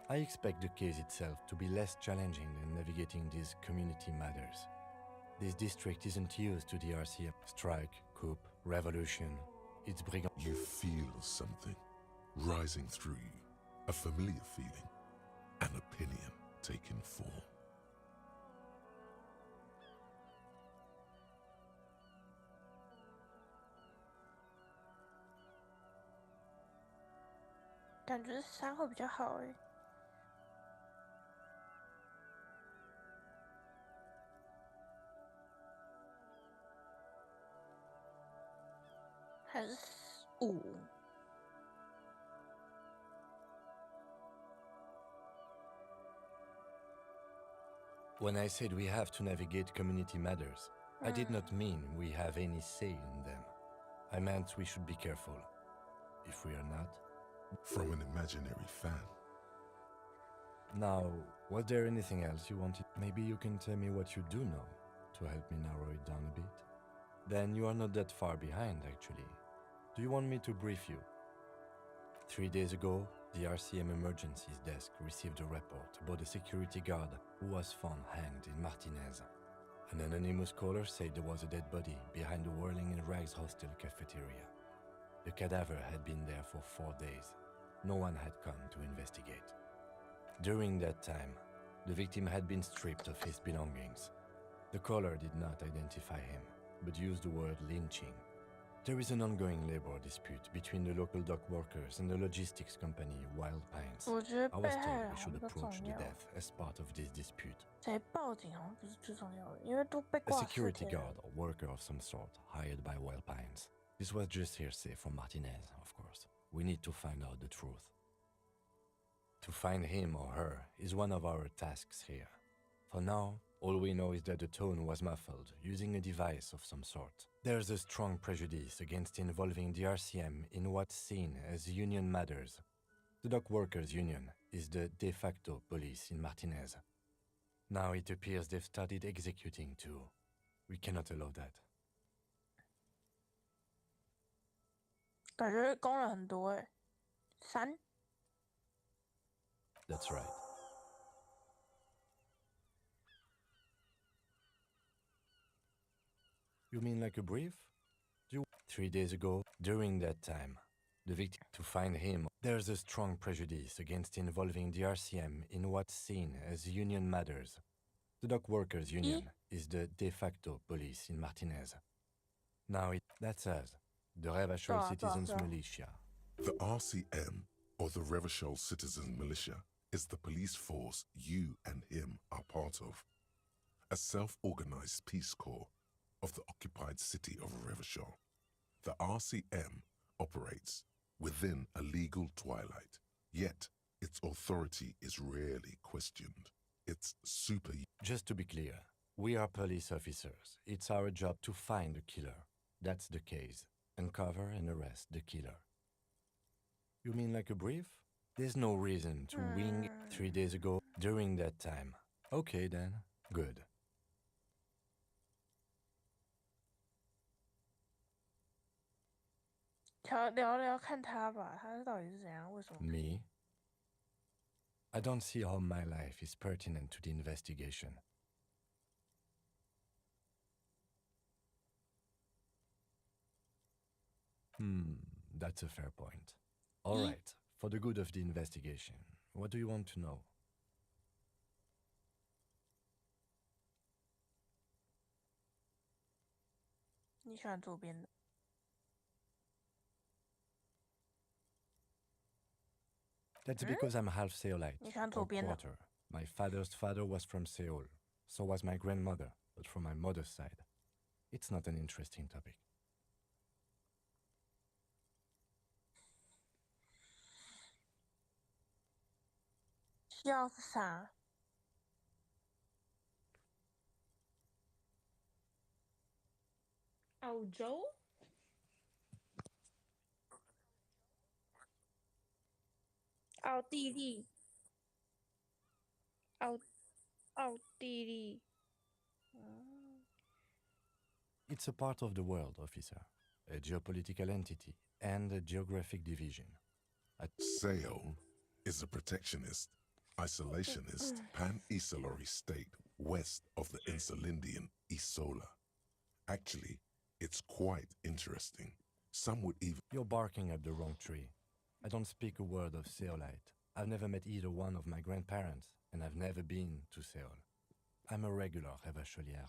I expect the case itself to be less challenging than navigating these community matters. This district isn't used to the RCF. Strike, coup, revolution. It's brigand. You feel something rising through you, a familiar feeling, an opinion taking form. “感觉3会比较好诶。还是5？ When I said we have to navigate community matters, I did not mean we have any say in them. I meant we should be careful. If we are not. From an imaginary fan. Now, was there anything else you wanted? Maybe you can tell me what you do know to help me narrow it down a bit. Then you are not that far behind, actually. Do you want me to brief you? 3 days ago, the RCM Emergencies Desk received a report about a security guard who was found hanged in Martinez. An anonymous caller said there was a dead body behind the Whirling in Rags hostel cafeteria. The cadaver had been there for 4 days. No one had come to investigate. During that time, the victim had been stripped of his belongings. The caller did not identify him, but used the word lynching. There is an ongoing labor dispute between the local dock workers and the logistics company Wild Pines. 我觉得 I 被 was 害 told 人 we 好 should 像不 approach 重 the 要， death as part of this dispute. 谁报警好像不是最重要的，因为都被 A 挂4 security 天 guard 了。 or worker of some sort hired by Wild Pines. This was just hearsay from Martinez, of course. We need to find out the truth. To find him or her is one of our tasks here. For now, all we know is that the tone was muffled using a device of some sort. There's a strong prejudice against involving the RCM in what's seen as union matters. The Dock Workers Union is the de facto police in Martinez. Now it appears they've started executing too. We cannot allow that. 感觉工人很多哎，3。 That's right. You mean like a brief? 3 days ago, during that time, the victim to find him. There's a strong prejudice against involving the RCM in what's seen as union matters. The Dock Workers Union is the de facto police in Martinez. Now that's us, the Revachol Citizens Militia. The RCM, or the Revachol Citizens Militia, is the police force you and him are part of. A self-organized peace corps of the occupied city of Revachol. The RCM operates within a legal twilight, yet its authority is rarely questioned. It's super... Just to be clear, we are police officers. It's our job to find the killer. That's the case. Uncover and arrest the killer. You mean like a brief? There's no reason to wing 3 days ago during that time. Okay then, good. 聊聊看他吧，他到底是怎样？为什么？ Me? I don't see how my life is pertinent to the investigation. That's a fair point. All right, for the good of the investigation, what do you want to know? 你喜欢左边的？ That's because I'm half Seolite. 你喜欢 or 左边的？ quarter. My father's father was from Seoul. So was my grandmother, but from my mother's side. It's not an interesting topic. 笑啥？澳洲？奥地利？奥地利？It's a part of the world, officer. A geopolitical entity and a geographic division. Seoul is a protectionist, isolationist, pan-Isolari state west of the Insulindian Isola. Actually, it's quite interesting. Some would even... You're barking up the wrong tree. I don't speak a word of Seolite. I've never met either one of my grandparents, and I've never been to Seoul. I'm a regular Revacholier.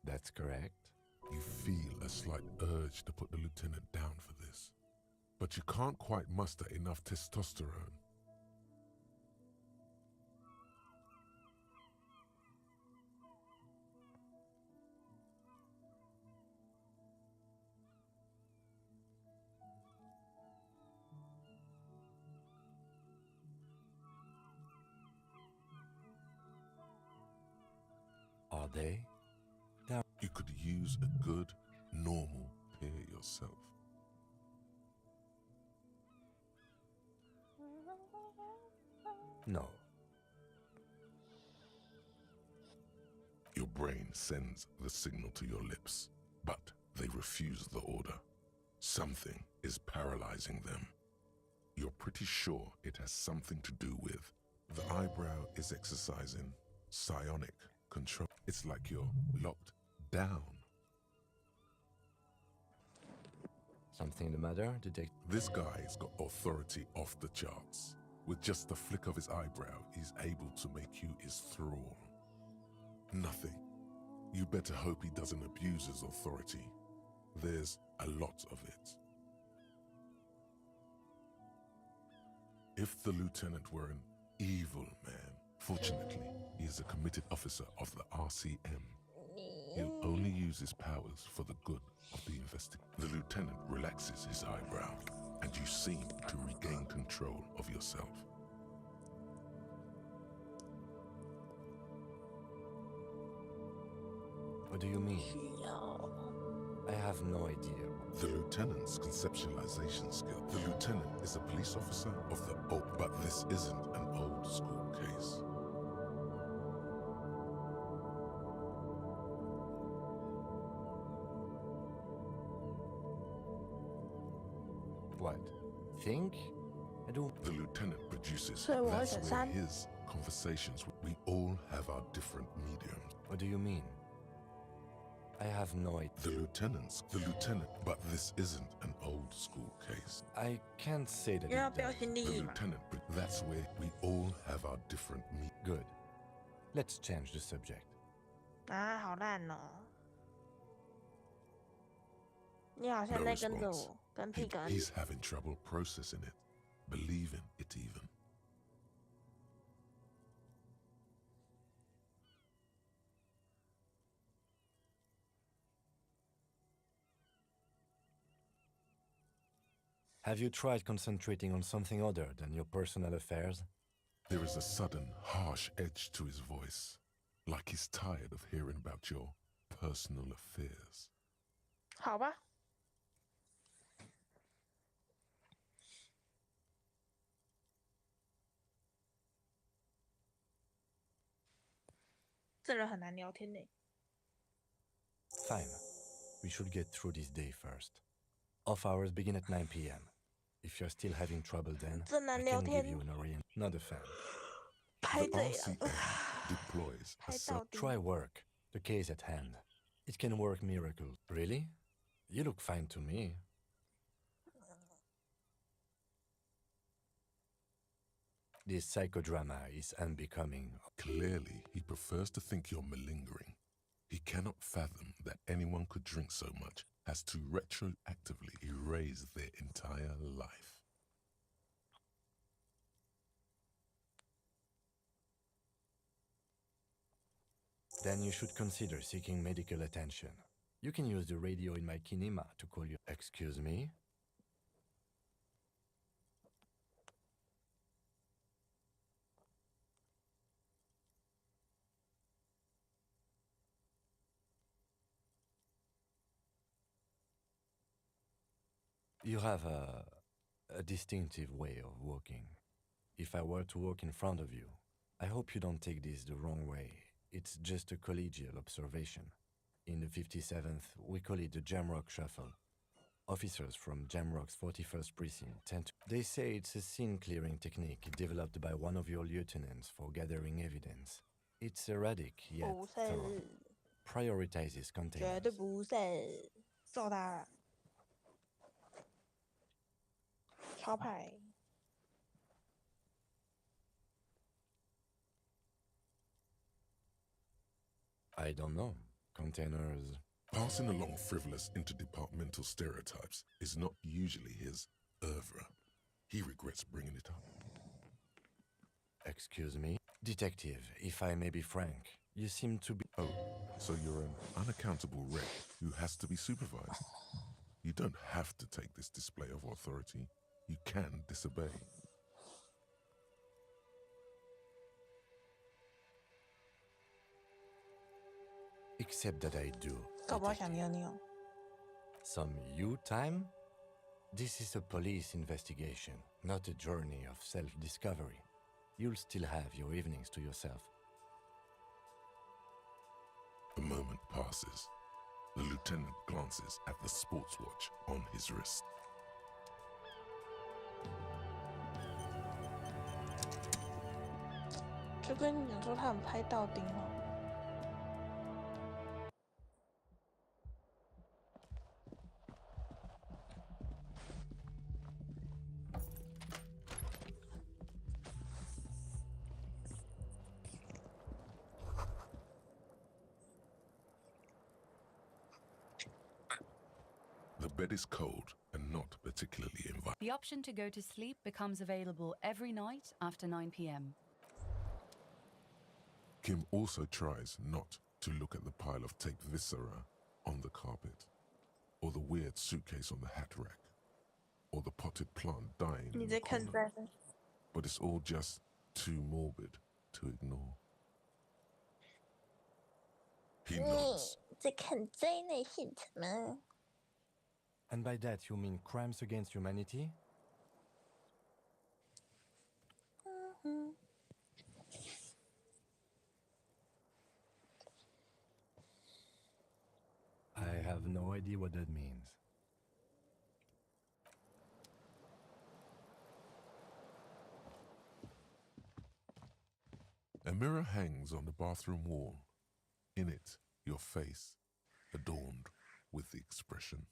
That's correct. You feel a slight urge to put the lieutenant down for this, but you can't quite muster enough testosterone. Are they? You could use a good, normal peer yourself. No. Your brain sends the signal to your lips, but they refuse the order. Something is paralyzing them. You're pretty sure it has something to do with the eyebrow is exercising psionic control. It's like you're locked down. Something the matter, detective? This guy's got authority off the charts. With just the flick of his eyebrow, he's able to make you his thrall. Nothing. You better hope he doesn't abuse his authority. There's a lot of it. If the lieutenant were an evil man, fortunately, he is a committed officer of the RCM. He'll only use his powers for the good of the investigation. The lieutenant relaxes his eyebrow, and you seem to regain control of yourself. What do you mean? I have no idea. The lieutenant's conceptualization skill. The lieutenant is a police officer of the old, but this isn't an old school case. What? Think? I don't... The lieutenant produces. So what That's is where that? his conversations. We all have our different mediums. What do you mean? I have no idea. The lieutenant, but this isn't an old school case. I can't say that. 因为要 it 标 does. 新立 The 异嘛。 lieutenant, that's where we all have our different Good. Let's change the subject. 啊，好烂哦！你好像 No 在跟着 response. 我，跟屁跟 He's having trouble processing it, believing it even. Have you tried concentrating on something other than your personal affairs? There is a sudden, harsh edge to his voice, like he's tired of hearing about your personal affairs. 好吧。这人很难聊天呢。 Fine. We should get through this day first. Off hours begin at 9 p.m. If you're still having trouble then, I 真难聊 can give 天 you an orient. Not a fan. 拍 The 这样， RCM deploys a 拍 set 到底。 Try work. The case at hand. It can work miracles. Really? You look fine to me. This psychodrama is unbecoming. Clearly, he prefers to think you're malingering. He cannot fathom that anyone could drink so much as to retroactively erase their entire life. Then you should consider seeking medical attention. You can use the radio in my kinema to call you. Excuse me? You have a distinctive way of walking. If I were to walk in front of you, I hope you don't take this the wrong way. It's just a collegial observation. In the 57th, we call it the Jamrock Shuffle. Officers from Jamrock's 41st Precinct tend to... They say it's a scene-clearing technique developed by one of your lieutenants for gathering evidence. It's erratic, yet 不 thorough. 是， Prioritizes 绝 containers. 对不是，揍他！超派。 I don't know. Containers... Passing along frivolous interdepartmental stereotypes is not usually his oeuvre. He regrets bringing it up. Excuse me? Detective, if I may be frank, you seem to be... Oh, so you're an unaccountable wreck who has to be supervised. You don't have to take this display of authority. You can disobey. Except that I do. 搞不好想尿尿。 Some you time? This is a police investigation, not a journey of self-discovery. You'll still have your evenings to yourself. A moment passes. The lieutenant glances at the sports watch on his wrist. 就跟你讲说他们拍到钉了。 The bed is cold and not particularly inviting. The option to go to sleep becomes available every night after 9 p.m. Kim also tries not to look at the pile of taped viscera on the carpet, or the weird suitcase on the hat rack, or the potted plant dying in the corner. But it's all just too morbid to ignore. He nods. 在看灾难现场吗？ And by that you mean crimes against humanity? I have no idea what that means. A mirror hangs on the bathroom wall. In it, your face, adorned with the expression.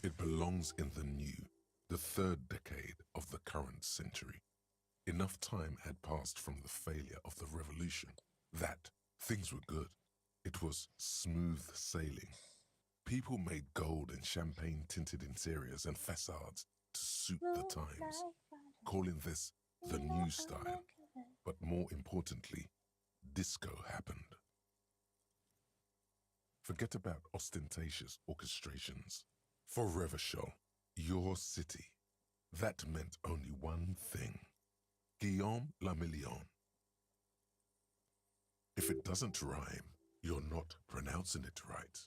It belongs in the new, the third decade of the current century. Enough time had passed from the failure of the revolution that things were good. It was smooth sailing. People made gold and champagne-tinted interiors and facades to suit the times, calling this the new style. But more importantly, disco happened. Forget about ostentatious orchestrations. For Revachol, your city, that meant only one thing. Guillaume Lamillion. If it doesn't rhyme, you're not pronouncing it right.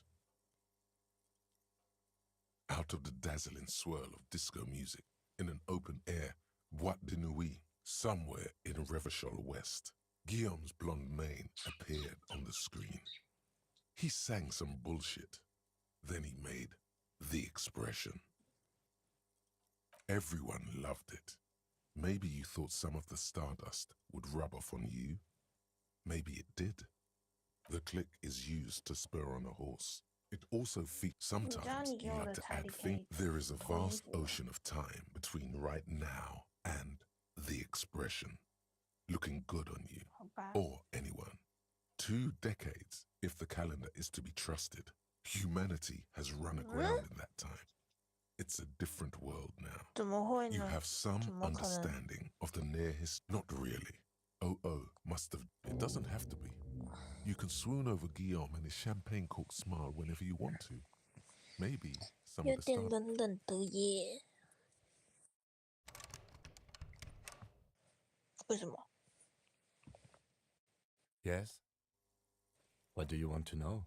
Out of the dazzling swirl of disco music, in an open-air boîte de nuit, somewhere in Revachol West, Guillaume's blonde mane appeared on the screen. He sang some bullshit. Then he made the expression. Everyone loved it. Maybe you thought some of the stardust would rub off on you. Maybe it did. The click is used to spur on a horse. It also features sometimes you have to add think there is a vast ocean of time between right now and the expression. Looking good on you. Or anyone. 2 decades, if the calendar is to be trusted. Humanity has run aground in that time. It's a different world now. You have some understanding of the near history. Not really. Oh, must have. It doesn't have to be. You can swoon over Guillaume and his champagne-corked smile whenever you want to. Maybe some of the stars. 冷冷的耶。为什么？ Yes? What do you want to know?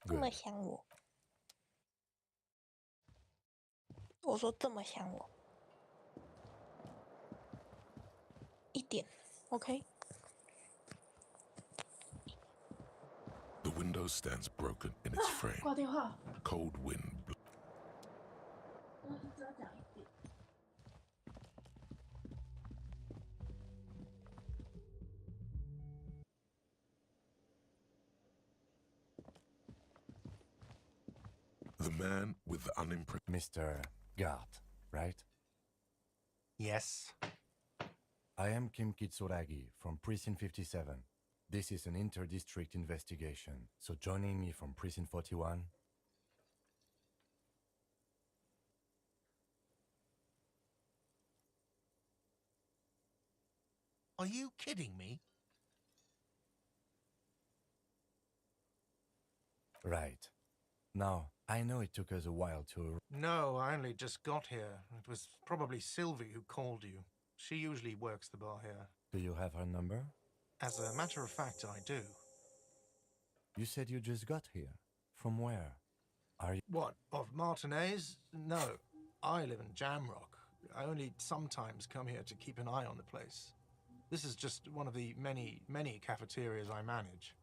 这么想我？我说这么想我，一点 ，OK。 The window stands broken in its frame. 挂电话。 Cold wind. The man with the unimpressed. Mr. Gart, right? Yes. I am Kim Kitsuragi from Precinct 57. This is an inter-district investigation, so joining me from Precinct 41. Are you kidding me? Right. Now, I know it took us a while to... No, I only just got here. It was probably Sylvie who called you. She usually works the bar here. Do you have her number? As a matter of fact, I do. You said you just got here. From where? Are you? What, of Martinez? No, I live in Jamrock. I only sometimes come here to keep an eye on the place. This is just one of the many, many cafeterias I manage.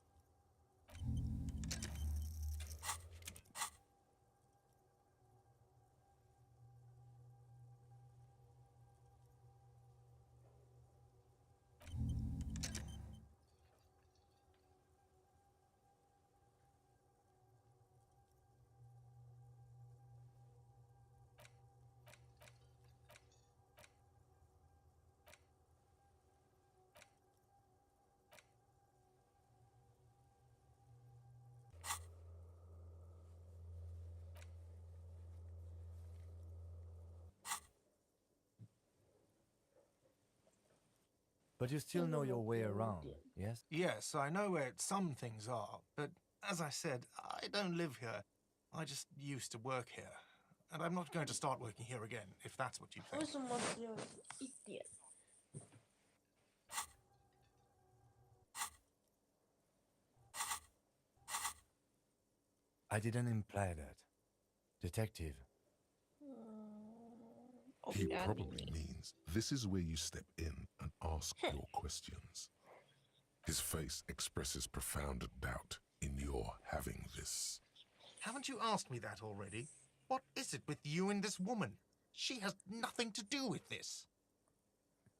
But you still know your way around, yes? Yes, I know where some things are, but as I said, I don't live here. I just used to work here. And I'm not going to start working here again, if that's what you think. 为什么只有一点？ I didn't imply that. Detective. He probably means this is where you step in and ask your questions. His face expresses profound doubt in your having this. Haven't you asked me that already? What is it with you and this woman? She has nothing to do with this.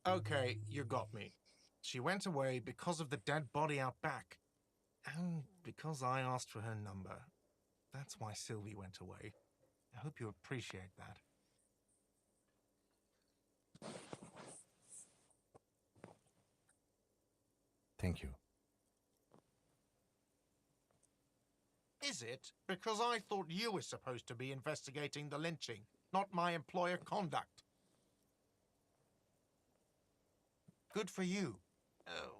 Okay, you got me. She went away because of the dead body out back. And because I asked for her number. That's why Sylvie went away. I hope you appreciate that. Thank you. Is it? Because I thought you were supposed to be investigating the lynching, not my employer conduct. Good for you.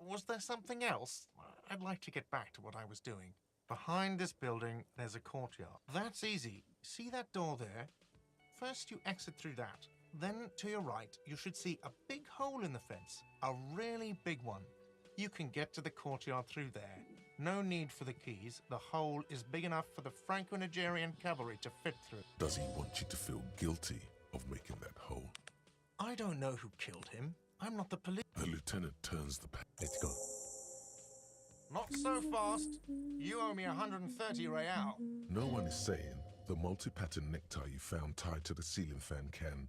Was there something else? I'd like to get back to what I was doing. Behind this building, there's a courtyard. That's easy. See that door there? First, you exit through that. Then, to your right, you should see a big hole in the fence. A really big one. You can get to the courtyard through there. No need for the keys. The hole is big enough for the Franco-Nigerian cavalry to fit through. Does he want you to feel guilty of making that hole? I don't know who killed him. I'm not the police. The lieutenant turns the Let's go. Not so fast. You owe me 130 real. No one is saying the multi-pattern necktie you found tied to the ceiling fan can.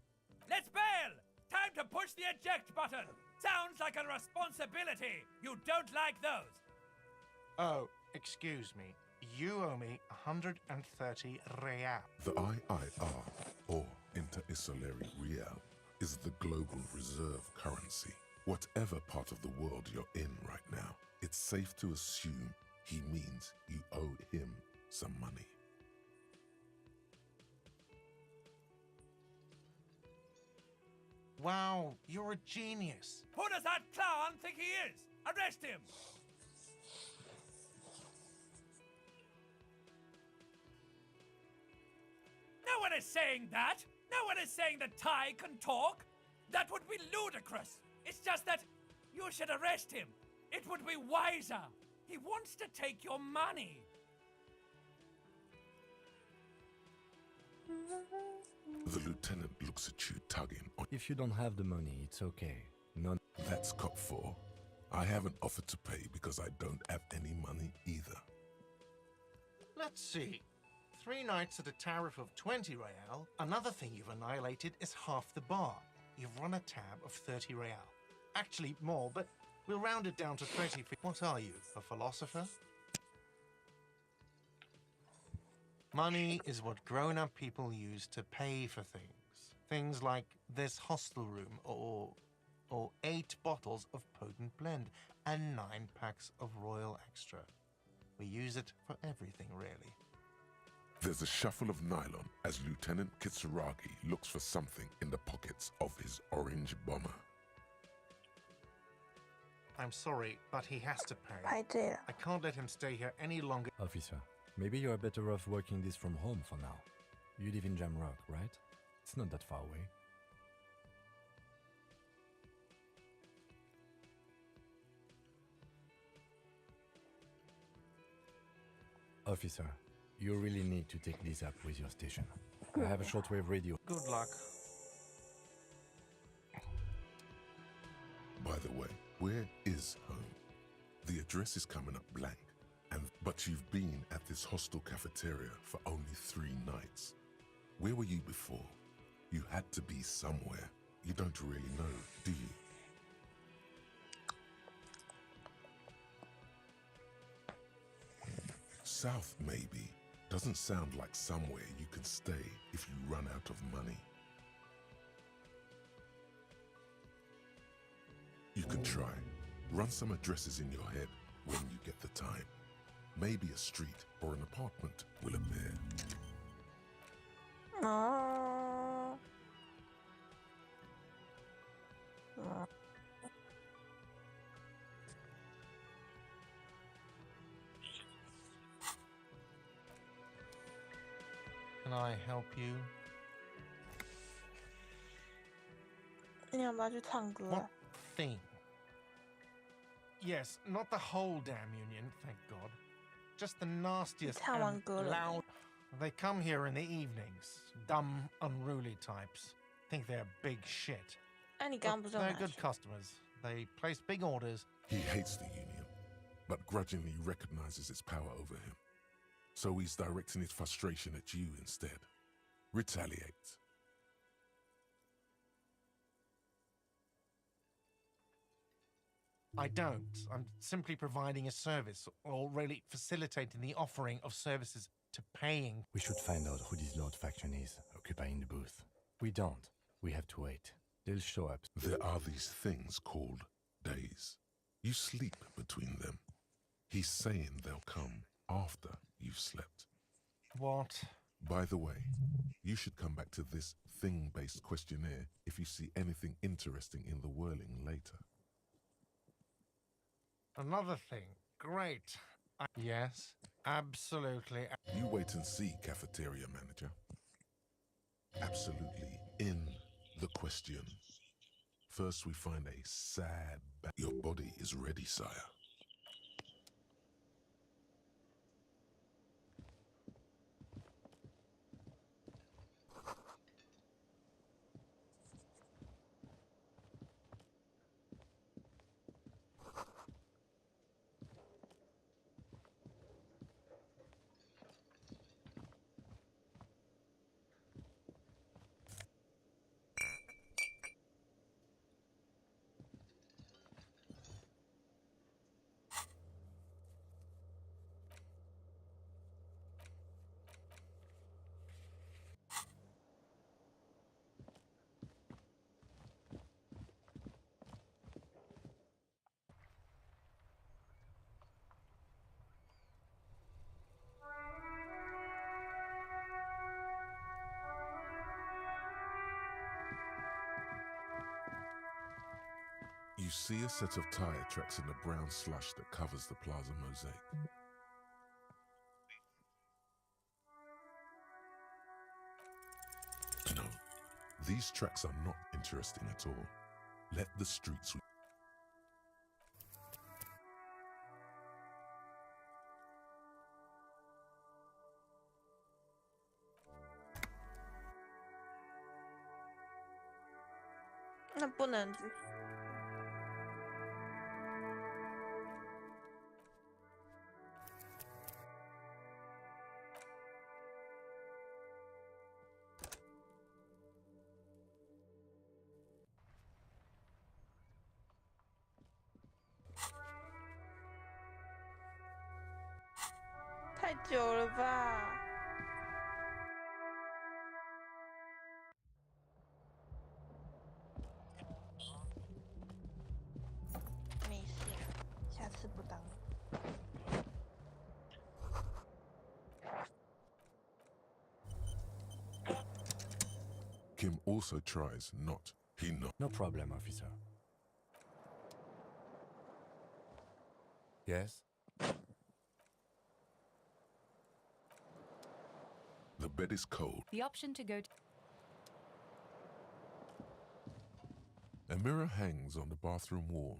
Let's bail! Time to push the eject button! Sounds like a responsibility! You don't like those! Oh, excuse me. You owe me 130 real. The IIR, or Inter-Isolary Real, is the global reserve currency. Whatever part of the world you're in right now, it's safe to assume he means you owe him some money. Wow, you're a genius. Who does that clown think he is? Arrest him! No one is saying that! No one is saying that Ty can talk! That would be ludicrous! It's just that you should arrest him! It would be wiser! He wants to take your money! The lieutenant looks at you, tugging on. If you don't have the money, it's okay. None. That's cop 4. I haven't offered to pay because I don't have any money either. Let's see. 3 nights at a tariff of 20 real. Another thing you've annihilated is half the bar. You've run a tab of 30 real. Actually, more, but we'll round it down to 30. What are you, a philosopher? Money is what grown-up people use to pay for things. Things like this hostel room, or 8 bottles of potent blend, and 9 packs of Royal Extra. We use it for everything, really. There's a shuffle of nylon as Lieutenant Kitsuragi looks for something in the pockets of his orange bomber. I'm sorry, but he has to pay. 拍对了。 I can't let him stay here any longer. Officer, maybe you are better off working this from home for now. You live in Jamrock, right? It's not that far away. Officer, you really need to take this up with your station. I have a shortwave radio. Good luck. By the way, where is home? The address is coming up blank, but you've been at this hostel cafeteria for only 3 nights. Where were you before? You had to be somewhere. You don't really know, do you? South, maybe. Doesn't sound like somewhere you can stay if you run out of money. You can try. Run some addresses in your head when you get the time. Maybe a street or an apartment will appear. Can I help you? 你要不要去唱歌 What thing? Yes, not the whole damn union, thank God. Just the nastiest唱完 and 歌了 loud. They come here in the evenings. Dumb, unruly types. Think they're big shit. 哎，你刚刚不是有 They're 拿 good 去 customers. They place big orders. He hates the union, but grudgingly recognizes its power over him. So he's directing his frustration at you instead. Retaliate. I don't. I'm simply providing a service, or really facilitating the offering of services to paying. We should find out who this Lord faction is occupying the booth. We don't. We have to wait. They'll show up. There are these things called days. You sleep between them. He's saying they'll come after you've slept. What? By the way, you should come back to this thing-based questionnaire if you see anything interesting in the whirling later. Another thing. Great. Yes, absolutely. You wait and see, cafeteria manager. Absolutely in the question. First we find a sad Your body is ready, sire. You see a set of tire tracks in the brown slush that covers the plaza mosaic. No, these tracks are not interesting at all. Let the streets...那不能太久了吧？没事，下次不当。 Kim also tries not. He not. No problem, officer. Yes? The bed is cold. The option to go to... A mirror hangs on the bathroom wall.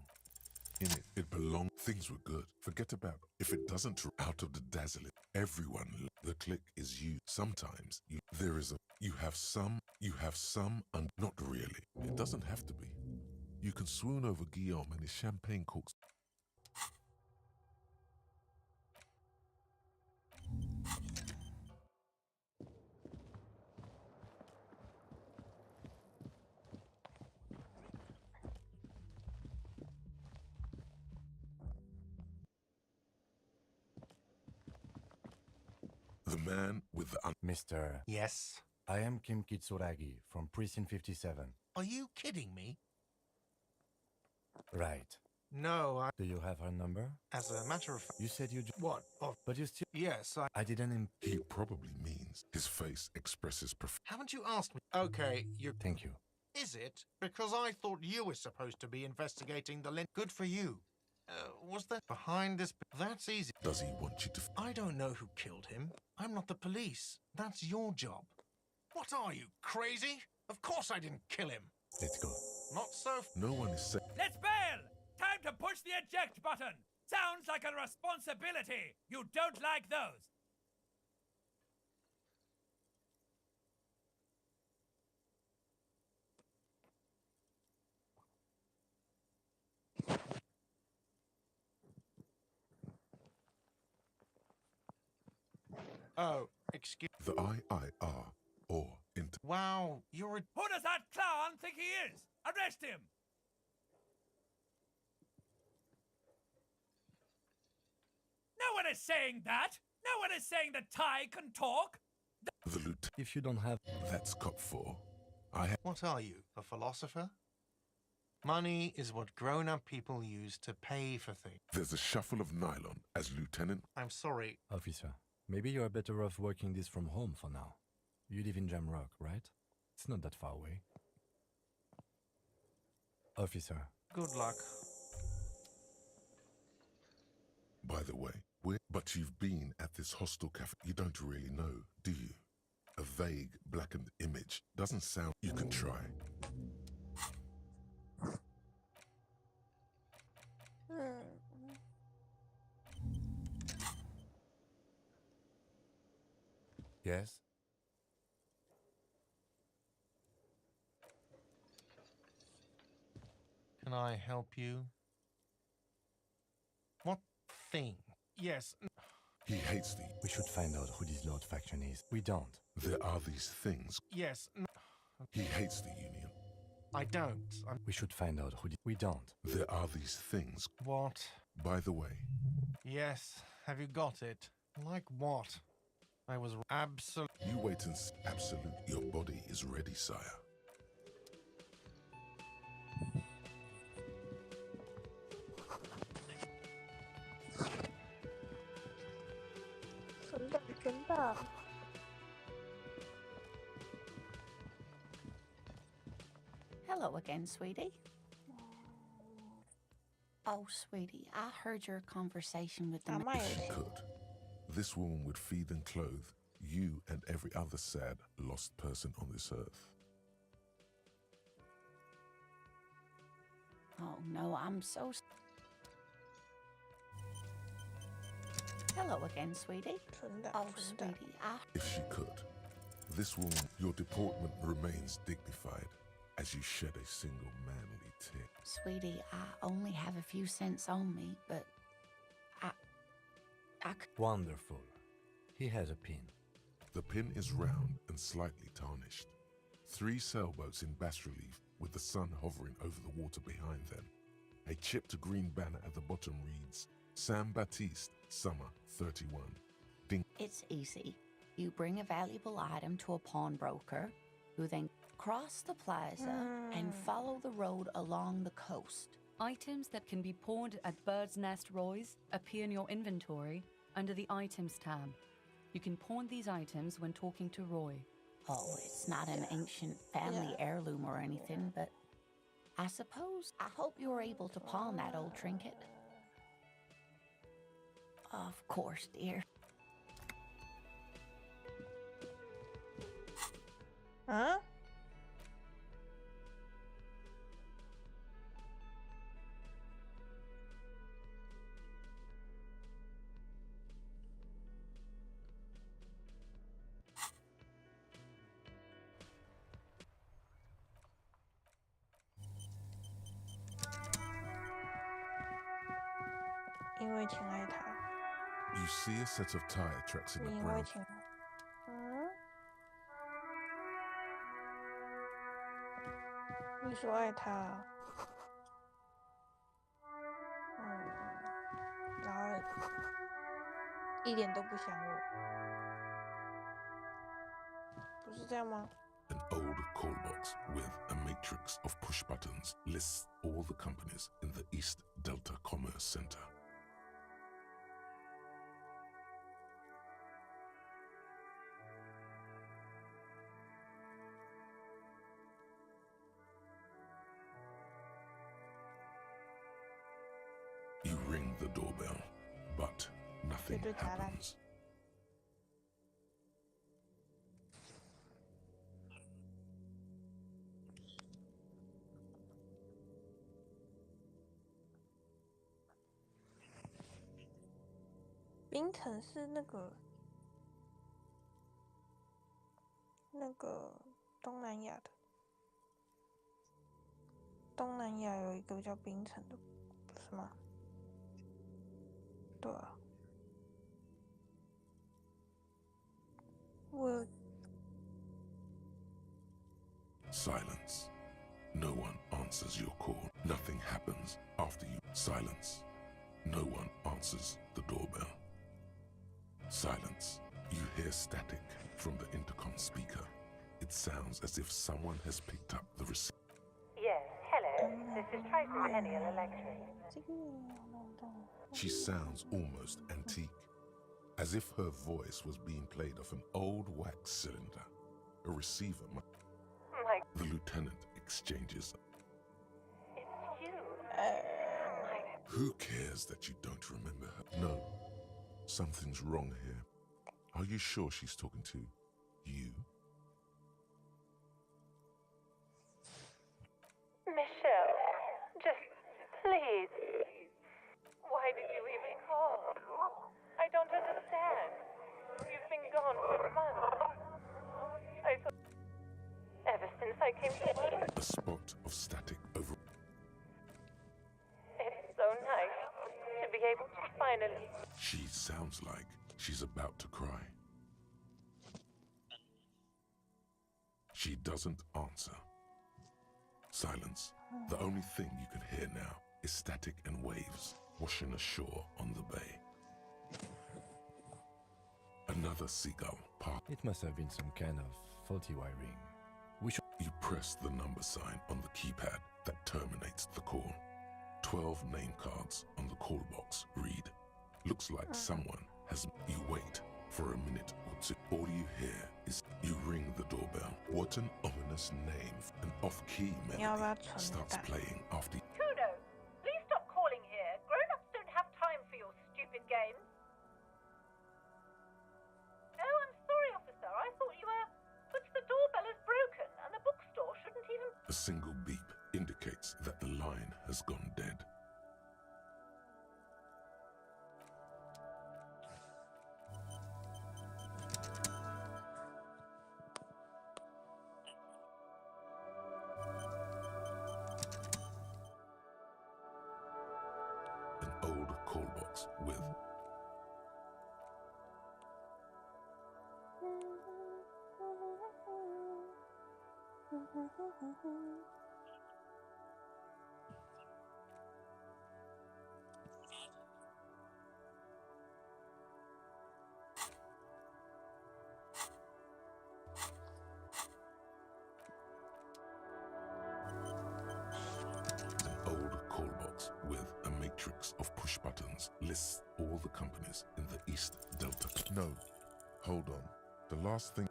in it. It belonged. Things were good. Forget about it. If it doesn't draw out of the dazzling, everyone. The click is you. Sometimes you have some, and not really. It doesn't have to be. You can swoon over Guillaume and his champagne corks. The man with the Mr. Yes? I am Kim Kitsuragi from Precinct 57. Are you kidding me? Right. No, Do you have her number? as a matter of fact. You said you. What? Oh, But you still. yes, I didn't. he probably means his face expresses Haven't you asked me? Okay, you. Thank you. Is it? Because I thought you were supposed to be investigating the Good for you. Was that behind this? That's easy. Does he want you to? I don't know who killed him. I'm not the police. That's your job. What are you, crazy? Of course I didn't kill him. Let's go. Not so. No one is saying. Let's bail! Time to push the eject button! Sounds like a responsibility! You don't like those! Oh, excuse. The IIR or inter. Wow, you're a. Who does that clown think he is? Arrest him! No one is saying that! No one is saying that Ty can talk! The lieutenant. If you don't have. That's cop 4. I have. What are you, a philosopher? Money is what grown-up people use to pay for things. There's a shuffle of nylon as Lieutenant. I'm sorry. Officer, maybe you are better off working this from home for now. You live in Jamrock, right? It's not that far away. Officer. Good luck. By the way, but you've been at this hostel cafe. You don't really know, do you? A vague, blackened image doesn't sound. You can try. Yes? Can I help you? What thing? Yes. He hates the. We should find out who this Lord faction is. We don't. There are these things. Yes. He hates the Union. I don't. We should find out who we don't. There are these things. What? By the way. Yes. Have you got it? Like what? I was absolute. You wait and see. Absolute. Your body is ready, sire. Hello again, sweetie. Oh, sweetie, I heard your conversation with the. If she could, this woman would feed and clothe you and every other sad, lost person on this earth. Oh no, I'm so. Hello again, sweetie. Oh, sweetie, If she could, this woman, your deportment remains dignified as you shed a single manly tear. Sweetie, I only have a few cents on me, but I Wonderful. He has a pin. The pin is round and slightly tarnished. 3 sailboats in bas relief with the sun hovering over the water behind them. A chipped green banner at the bottom reads, Sam Baptiste, Summer 31. Ding. It's easy. You bring a valuable item to a pawnbroker, who then cross the plaza and follow the road along the coast. Items that can be pawned at Bird's Nest Roy's appear in your inventory under the Items tab. You can pawn these items when talking to Roy. Oh, it's not an ancient family heirloom or anything, but I hope you're able to pawn that old trinket. Of course, dear. Huh? 因为情爱他， You see a set of tire tracks in the 因为 ground. 情，嗯，你说爱他，然后一点都不想我，不是这样吗？ An old call box with a matrix of push buttons lists all the companies in the East Delta Commerce Center. You ring the doorbell, but nothing Good job. happens. 槟城是那个东南亚的，东南亚有一个叫槟城的，不是吗？对啊，我有 Silence. No one answers your call. Nothing happens after you. Silence. No one answers the doorbell. Silence. You hear static from the intercom speaker. It sounds as if someone has picked up the receiver. Yes, hello. This is Triton Henniel Electric. 这个She sounds almost antique, as if her voice was being played off an old wax cylinder. A receiver. My, The lieutenant exchanges. it's you. Who cares that you don't remember her? No. Something's wrong here. Are you sure she's talking to you? Michelle, just please. Why did you even call? I don't understand. You've been gone for months. I thought ever since I came to work. A spot of static over. It's so nice to be able to finally. She sounds like she's about to cry. She doesn't answer. Silence. The only thing you can hear now is static and waves washing ashore on the bay. Another seagull passed. It must have been some kind of faulty wiring. You press the number sign on the keypad that terminates the call. 12 name cards on the call box read. Looks like someone has. You wait for a minute or two. All you hear is you ring the doorbell. What an ominous name. An off-key melody starts playing after. Kudo, please stop calling here. Grown-ups don't have time for your stupid games. Oh, I'm sorry, officer. I thought you were. But the doorbell is broken, and the bookstore shouldn't even. A single beep indicates that the line has gone dead. An old call box with an old call box with a matrix of push buttons lists all the companies in the East Delta. No, hold on. The last thing.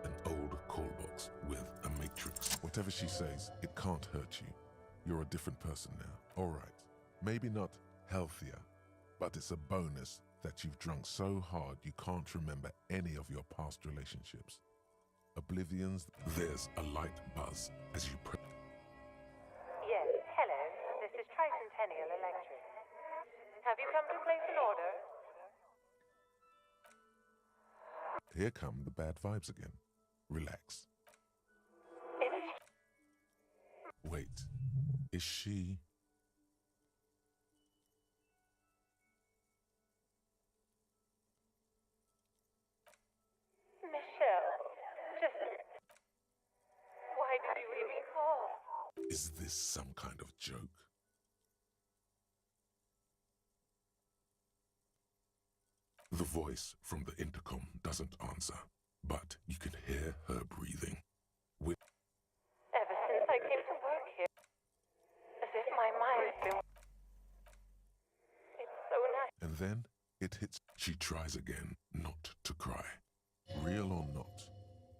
An old call box with a matrix. Whatever she says, it can't hurt you. You're a different person now. All right. Maybe not healthier, but it's a bonus that you've drunk so hard you can't remember any of your past relationships. Oblivions. There's a light buzz as you press. Yes, hello. This is Triton Henniel Electric. Have you come to place an order? here come the bad vibes again. Relax. Wait, is she... Michelle, just... Why did you even call? Is this some kind of joke? The voice from the intercom doesn't answer, but you can hear her breathing. With Ever since I came to work here, as if my mind's been... It's so nice. And then it hits. She tries again not to cry. Real or not,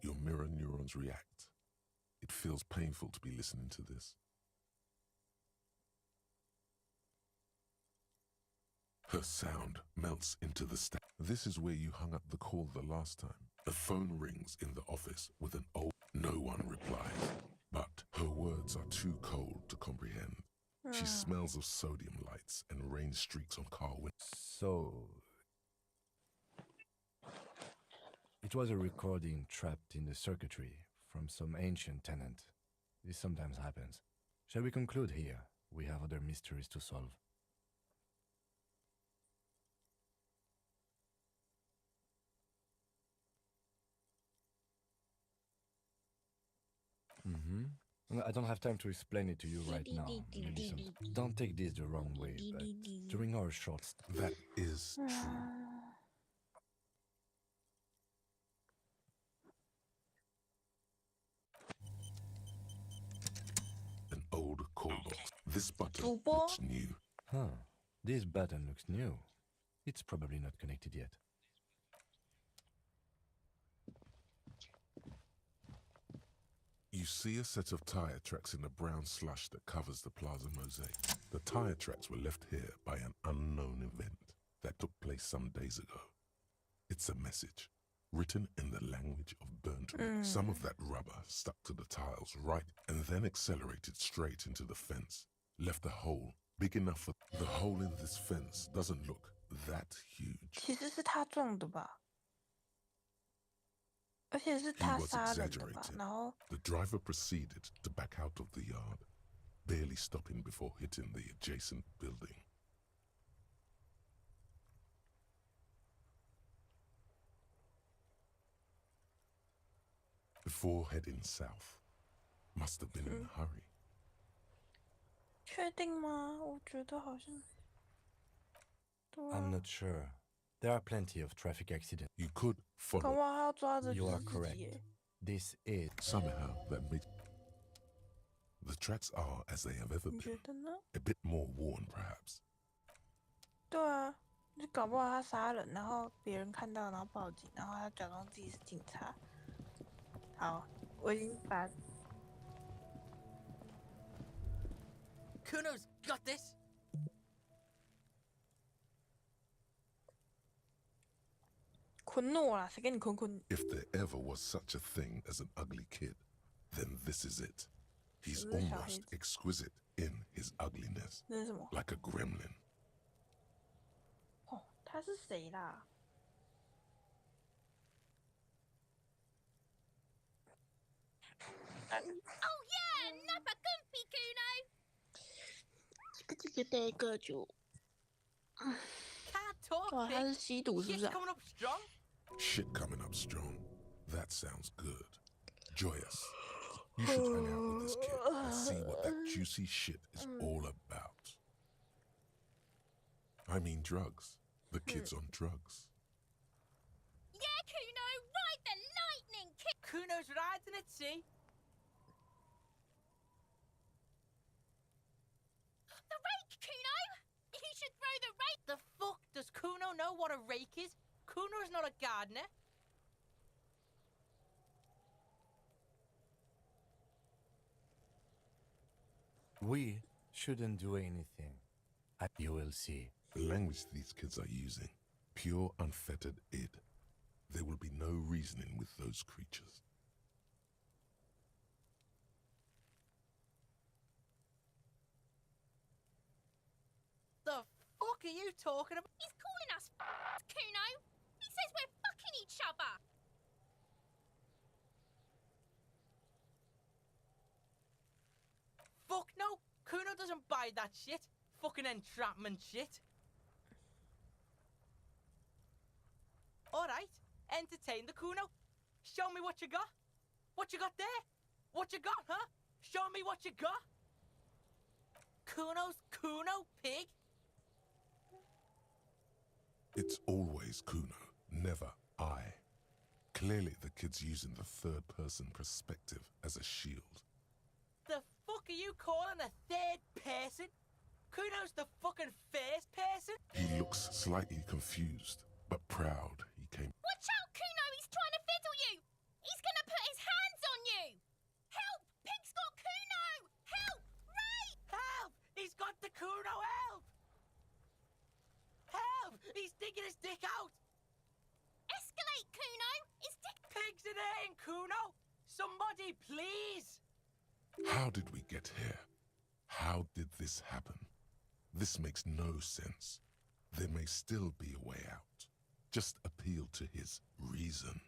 your mirror neurons react. It feels painful to be listening to this. Her sound melts into the This is where you hung up the call the last time. The phone rings in the office with an old... No one replies, but her words are too cold to comprehend. She smells of sodium lights and rain streaks on car windows. So, it was a recording trapped in the circuitry from some ancient tenant. This sometimes happens. Shall we conclude here? We have other mysteries to solve. I don't have time to explain it to you right now. Listen, don't take this the wrong way, but during our short That is true. An old call box. This button looks new. Huh. This button looks new. It's probably not connected yet. You see a set of tire tracks in the brown slush that covers the plaza mosaic. The tire tracks were left here by an unknown event that took place some days ago. It's a message, written in the language of burnt wood. Some of that rubber stuck to the tiles right and then accelerated straight into the fence. Left a hole big enough for... The hole in this fence doesn't look that huge. 其实是他撞的吧？而且是 He 他 was 杀人的吧？ exaggerating. 然后 The driver proceeded to back out of the yard, barely stopping before hitting the adjacent building. Before heading south, must have been in a hurry. 确定吗？我觉得好像。对 I'm 啊， not sure. There are plenty of traffic accidents. You could 搞 follow 不好他要抓着 You 就 are 是自 correct. 己耶。 This is... somehow that made... The tracks are as they have ever 你觉 been, 得呢？ a bit more worn perhaps. 对啊，就搞不好他杀人，然后别人看到，然后报警，然后他假装自己是警察。好，我已经把 Kuno's got this. 捆我啦，谁跟你捆？ If there ever was such a thing as an ugly kid, then this is it. He's 是不是小黑 almost 子？ exquisite in his ugliness, 那是什么？ like a gremlin. 哦，他是谁啦？Oh yeah, Nappa Gumpy Kuno. 这个就， Can't talk. 哇，他 Big. 是吸毒是不 Shit's 是啊？ coming up strong. Shit coming up strong. That sounds good. Joyous. You should hang out with this kid and see what that juicy shit is all about. I mean drugs. The kid's on drugs. Yeah, Kuno, ride the lightning kick. Kuno's riding at sea. The rake, Kuno. You should throw the rake. The fuck does Kuno know what a rake is? Kuno's not a gardener. We shouldn't do anything. You will see. The language these kids are using, pure unfettered id. There will be no reasoning with those creatures. The fuck are you talking about? He's calling us Kuno. He says we're fucking each other. tried that shit. Fucking entrapment shit. Alright, entertain the Kuno. Show me what you got. What you got there? What you got, huh? Show me what you got. Kuno's Kuno, pig? It's always Kuno, never I. Clearly the kid's using the third-person perspective as a shield. The fuck are you calling a third person? Kuno's the fucking first person? He looks slightly confused, but proud he came. Watch out, Kuno! He's trying to fiddle you! He's gonna put his hands on you! Help! Pig's got Kuno! Help! Ray! Help! He's got the Kuno, help! Help! He's digging his dick out! Escalate, Kuno! His dick... Pig's in there, Kuno! Somebody, please! How did we get here? How did this happen? This makes no sense. There may still be a way out. Just appeal to his reason.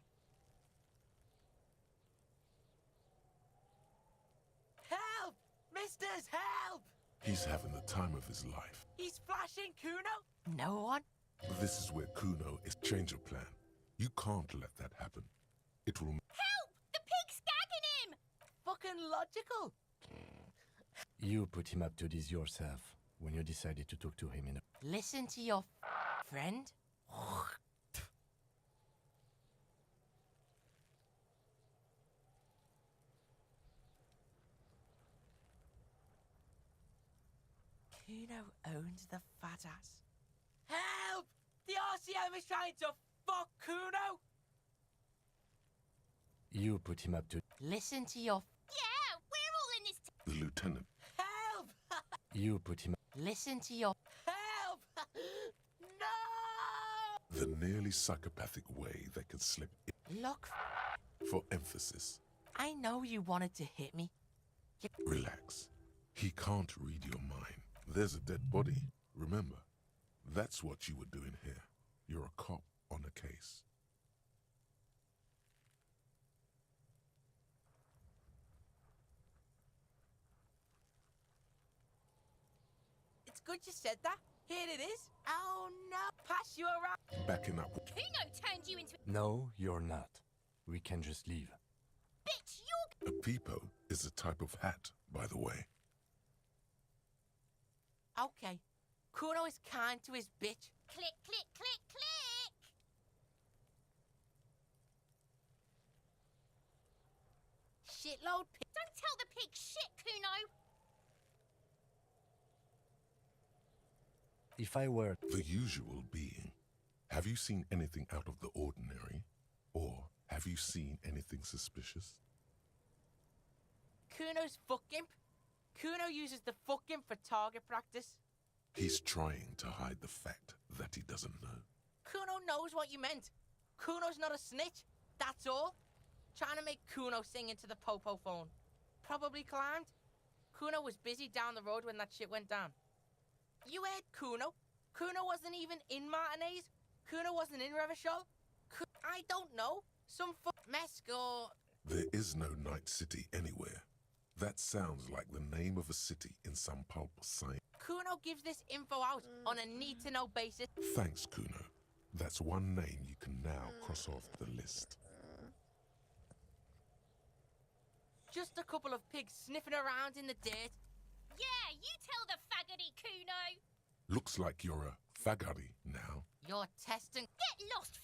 Help! Misters, help! He's having the time of his life. He's flashing Kuno! No one? This is where Kuno is. Change your plan. You can't let that happen. It will... Help! The pig's gagging him! Fucking logical! You put him up to this yourself when you decided to talk to him in a... Listen to your friend? Kuno owns the fat ass. Help! The RCM is trying to fuck Kuno! You put him up to... Listen to your... Yeah, we're all in this... The lieutenant. Help! You put him... Listen to your... Help! No! The nearly psychopathic way they could slip in. Look, For emphasis, I know you wanted to hit me. relax. He can't read your mind. There's a dead body. Remember, that's what you were doing here. You're a cop on a case. It's good you said that. Here it is. Oh no! Pass you around. Backing up. Kuno turned you into... No, you're not. We can just leave. Bitch, you're... A peepo is a type of hat, by the way. Okay. Kuno is kind to his bitch. Click, click, click, click! Shitload pig. Don't tell the pig shit, Kuno! If I were... The usual being. Have you seen anything out of the ordinary? Or have you seen anything suspicious? Kuno's fuck imp. Kuno uses the fuck imp for target practice. He's trying to hide the fact that he doesn't know. Kuno knows what you meant. Kuno's not a snitch. That's all. Trying to make Kuno sing into the popo phone. Probably climbed. Kuno was busy down the road when that shit went down. You heard Kuno. Kuno wasn't even in Martinez. Kuno wasn't in Revachol. I don't know. Some Mesk or... There is no Night City anywhere. That sounds like the name of a city in some pulp science. Kuno gives this info out on a need-to-know basis. Thanks, Kuno. That's one name you can now cross off the list. Just a couple of pigs sniffing around in the dirt. Yeah, you tell the faggoty, Kuno! Looks like you're a faggoty now. You're testing... Get lost,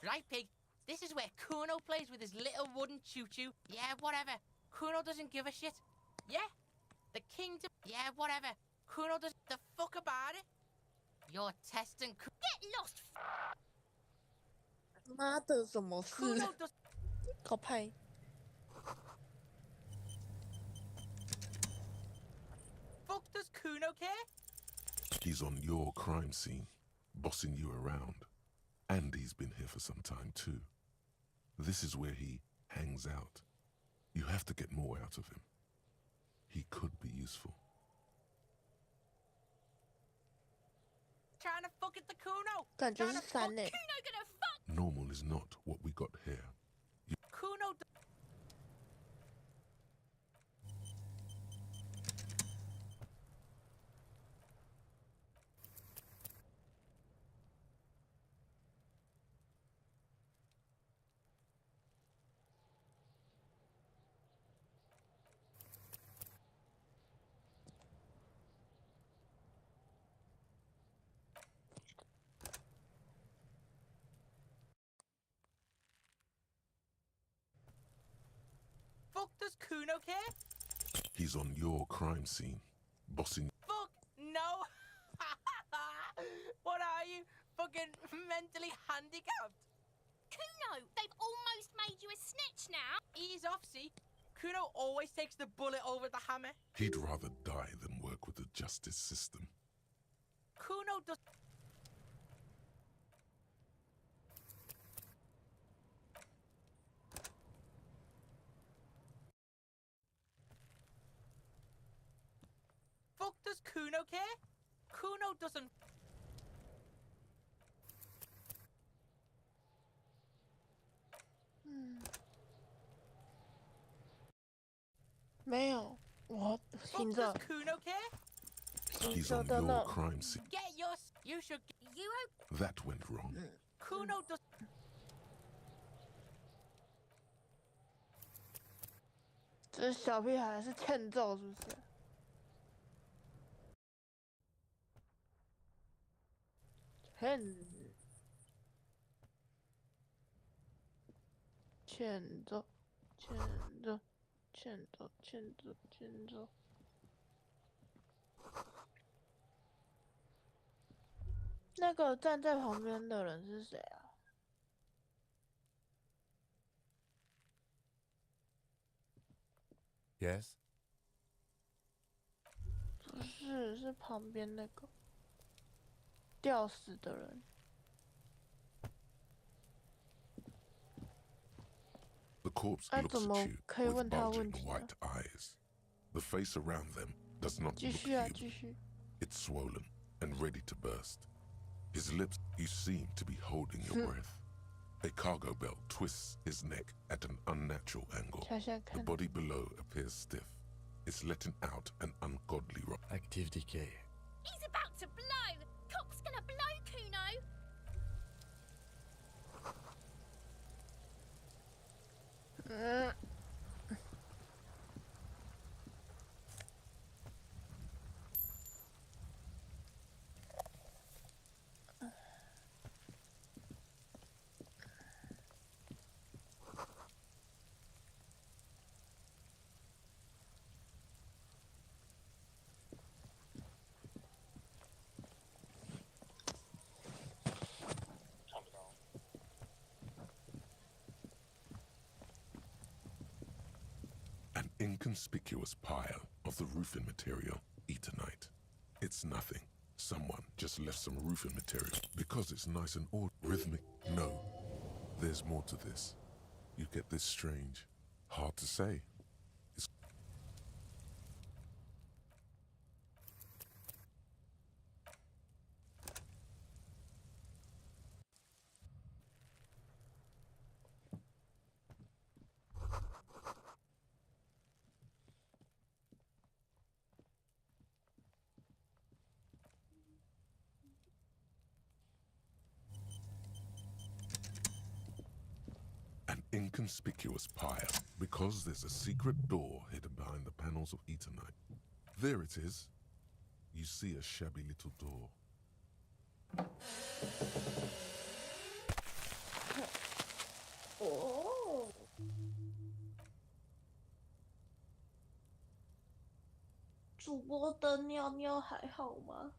Right, pig? This is where Kuno plays with his little wooden choo-choo. Yeah, whatever. Kuno doesn't give a shit. Yeah? The kingdom... Yeah, whatever. Kuno does the fuck about it. You're testing... Get lost, "妈的，什么事？ Kuno does... 搞派。 Fuck does Kuno care? He's on your crime scene, bossing you around. And he's been here for some time too. This is where he hangs out. You have to get more out of him. He could be useful. Trying to fuck at the Kuno. 感觉 Trying 是 to 三 fuck 呢。 Kuno gonna fuck! Normal is not what we got here. Kuno... fuck does Kuno care? He's on your crime scene, bossing. Fuck no. What are you? Fucking mentally handicapped? Kuno, they've almost made you a snitch now. Ease off, see? Kuno always takes the bullet over the hammer. He'd rather die than work with the justice system. Kuno does. Fuck does Kuno care? Kuno doesn't. 没有，我 Fuck 行 does 着 Kuno care? 行 He's 着 on 的 your 呢。 crime scene. Get your. You should. You That went wrong. Kuno does. 这小屁孩是欠揍是不是？欠揍，欠揍，欠揍，欠揍，欠揍。那个站在旁边的人是谁啊？ Yes? 不是，是旁边那个吊死的人。 The corpse 哎， looks 怎 at 么 you 可以 with 问他 bulging 问题呢？ white eyes. The face around them does not 继 look 续啊， human. 继续。 It's swollen and ready to burst. His lips, you seem to be holding your breath. A cargo belt twists his neck at an unnatural angle. 想想 The 看， body below appears stiff. It's letting out an ungodly rock. Active decay. He's about to blow. Cock's gonna blow, Kuno. 嗯，看不到。 An inconspicuous pile of the roofing material, Eternite. It's nothing. Someone just left some roofing material because it's nice and rhythmic. No, there's more to this. You get this strange, hard to say. It's an inconspicuous pile because there's a secret door hidden behind the panels of Eternite. There it is. You see a shabby little door. 哦，主播的尿尿还好吗？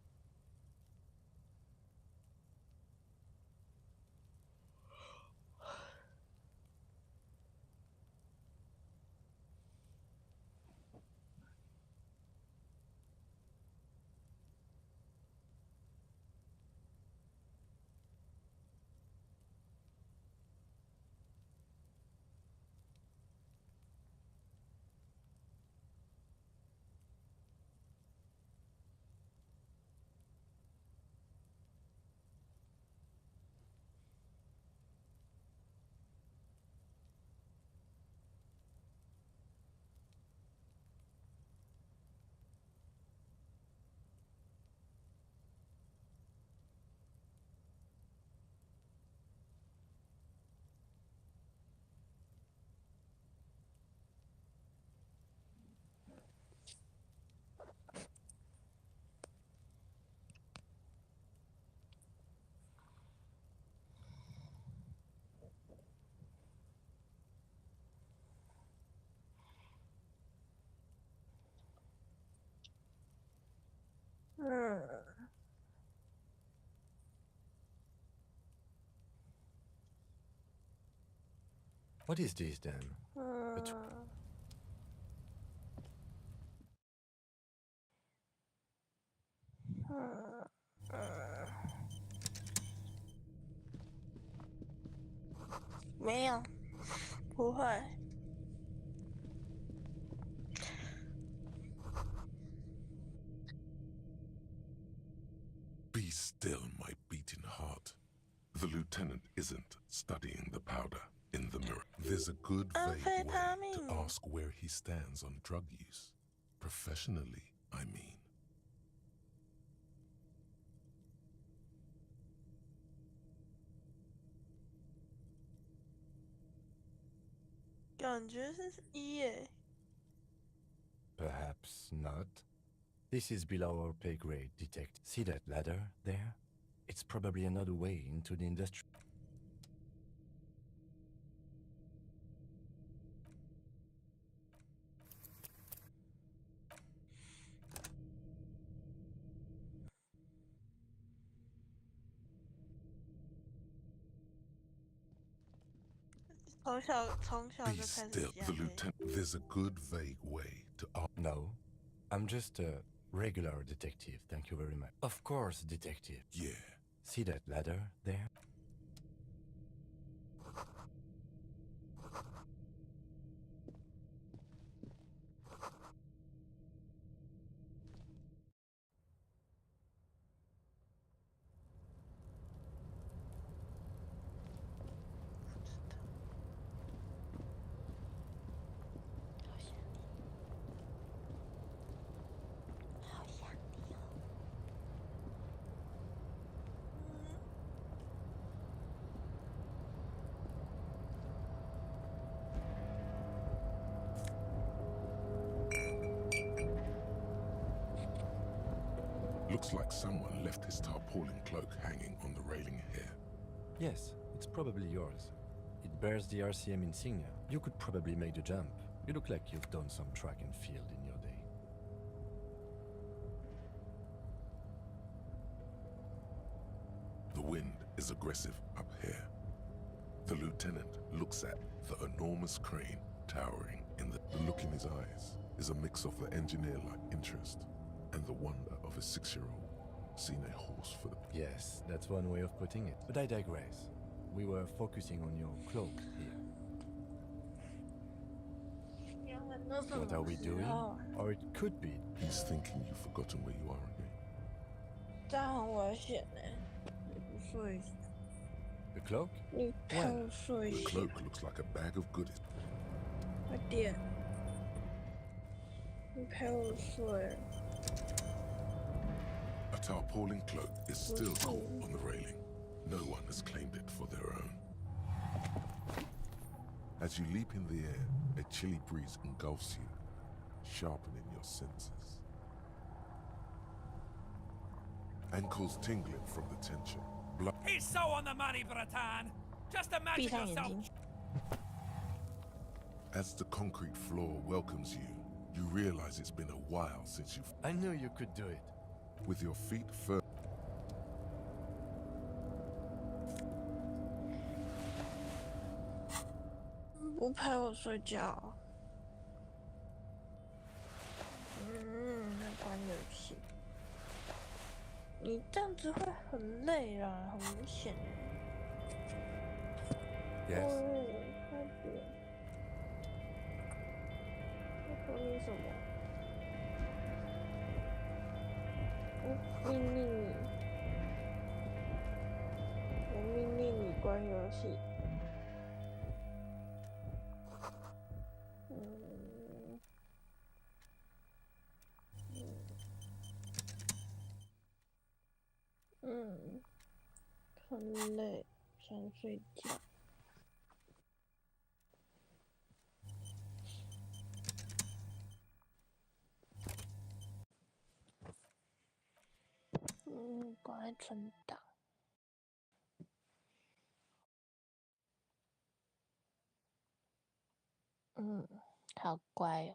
What is this then? A 没有，不会。Be still, my beating heart. The lieutenant isn't studying the powder in the mirror. There's a good vague way to ask where he stands on drug use. Professionally, I mean. 感觉是一耶。 Perhaps not. This is below our pay grade, detective. See that ladder there? It's probably another way into the industry. Be still, the lieutenant. There's a good vague way to ask. No, I'm just a regular detective, thank you very much. Of course, detective. Yeah. See that ladder there? Looks like someone left his tarpaulin cloak hanging on the railing here. Yes, it's probably yours. It bears the RCM insignia. You could probably make the jump. You look like you've done some track and field in your day. The wind is aggressive up here. The lieutenant looks at the enormous crane towering in the look in his eyes is a mix of the engineer-like interest and the wonder of a 6-year-old seeing a horse for the... Yes, that's one way of putting it. But I digress. We were focusing on your cloak here. What are we doing? Or it could be. He's thinking you've forgotten where you are again. 这样很危险呢，你不睡一下？ The cloak? 你陪我睡一 The 下， cloak looks like a bag of goodies. 快点！你陪我睡。 A tarpaulin cloak is still caught on the railing. No one has claimed it for their own. As you leap in the air, a chilly breeze engulfs you, sharpening your senses. Ankles tingling from the tension. Blood. He's so on the money, Bratan. Just imagine 闭上眼 yourself. 睛。 As the concrete floor welcomes you, you realize it's been a while since you've... I knew you could do it. With your feet firm... 不陪我睡觉。在玩游戏。你这样子会很累啦，很明显。 Yes. 快点。在说你什么？我命令你，我命令你关游戏。很累，想睡觉。赶快存档。好乖哦。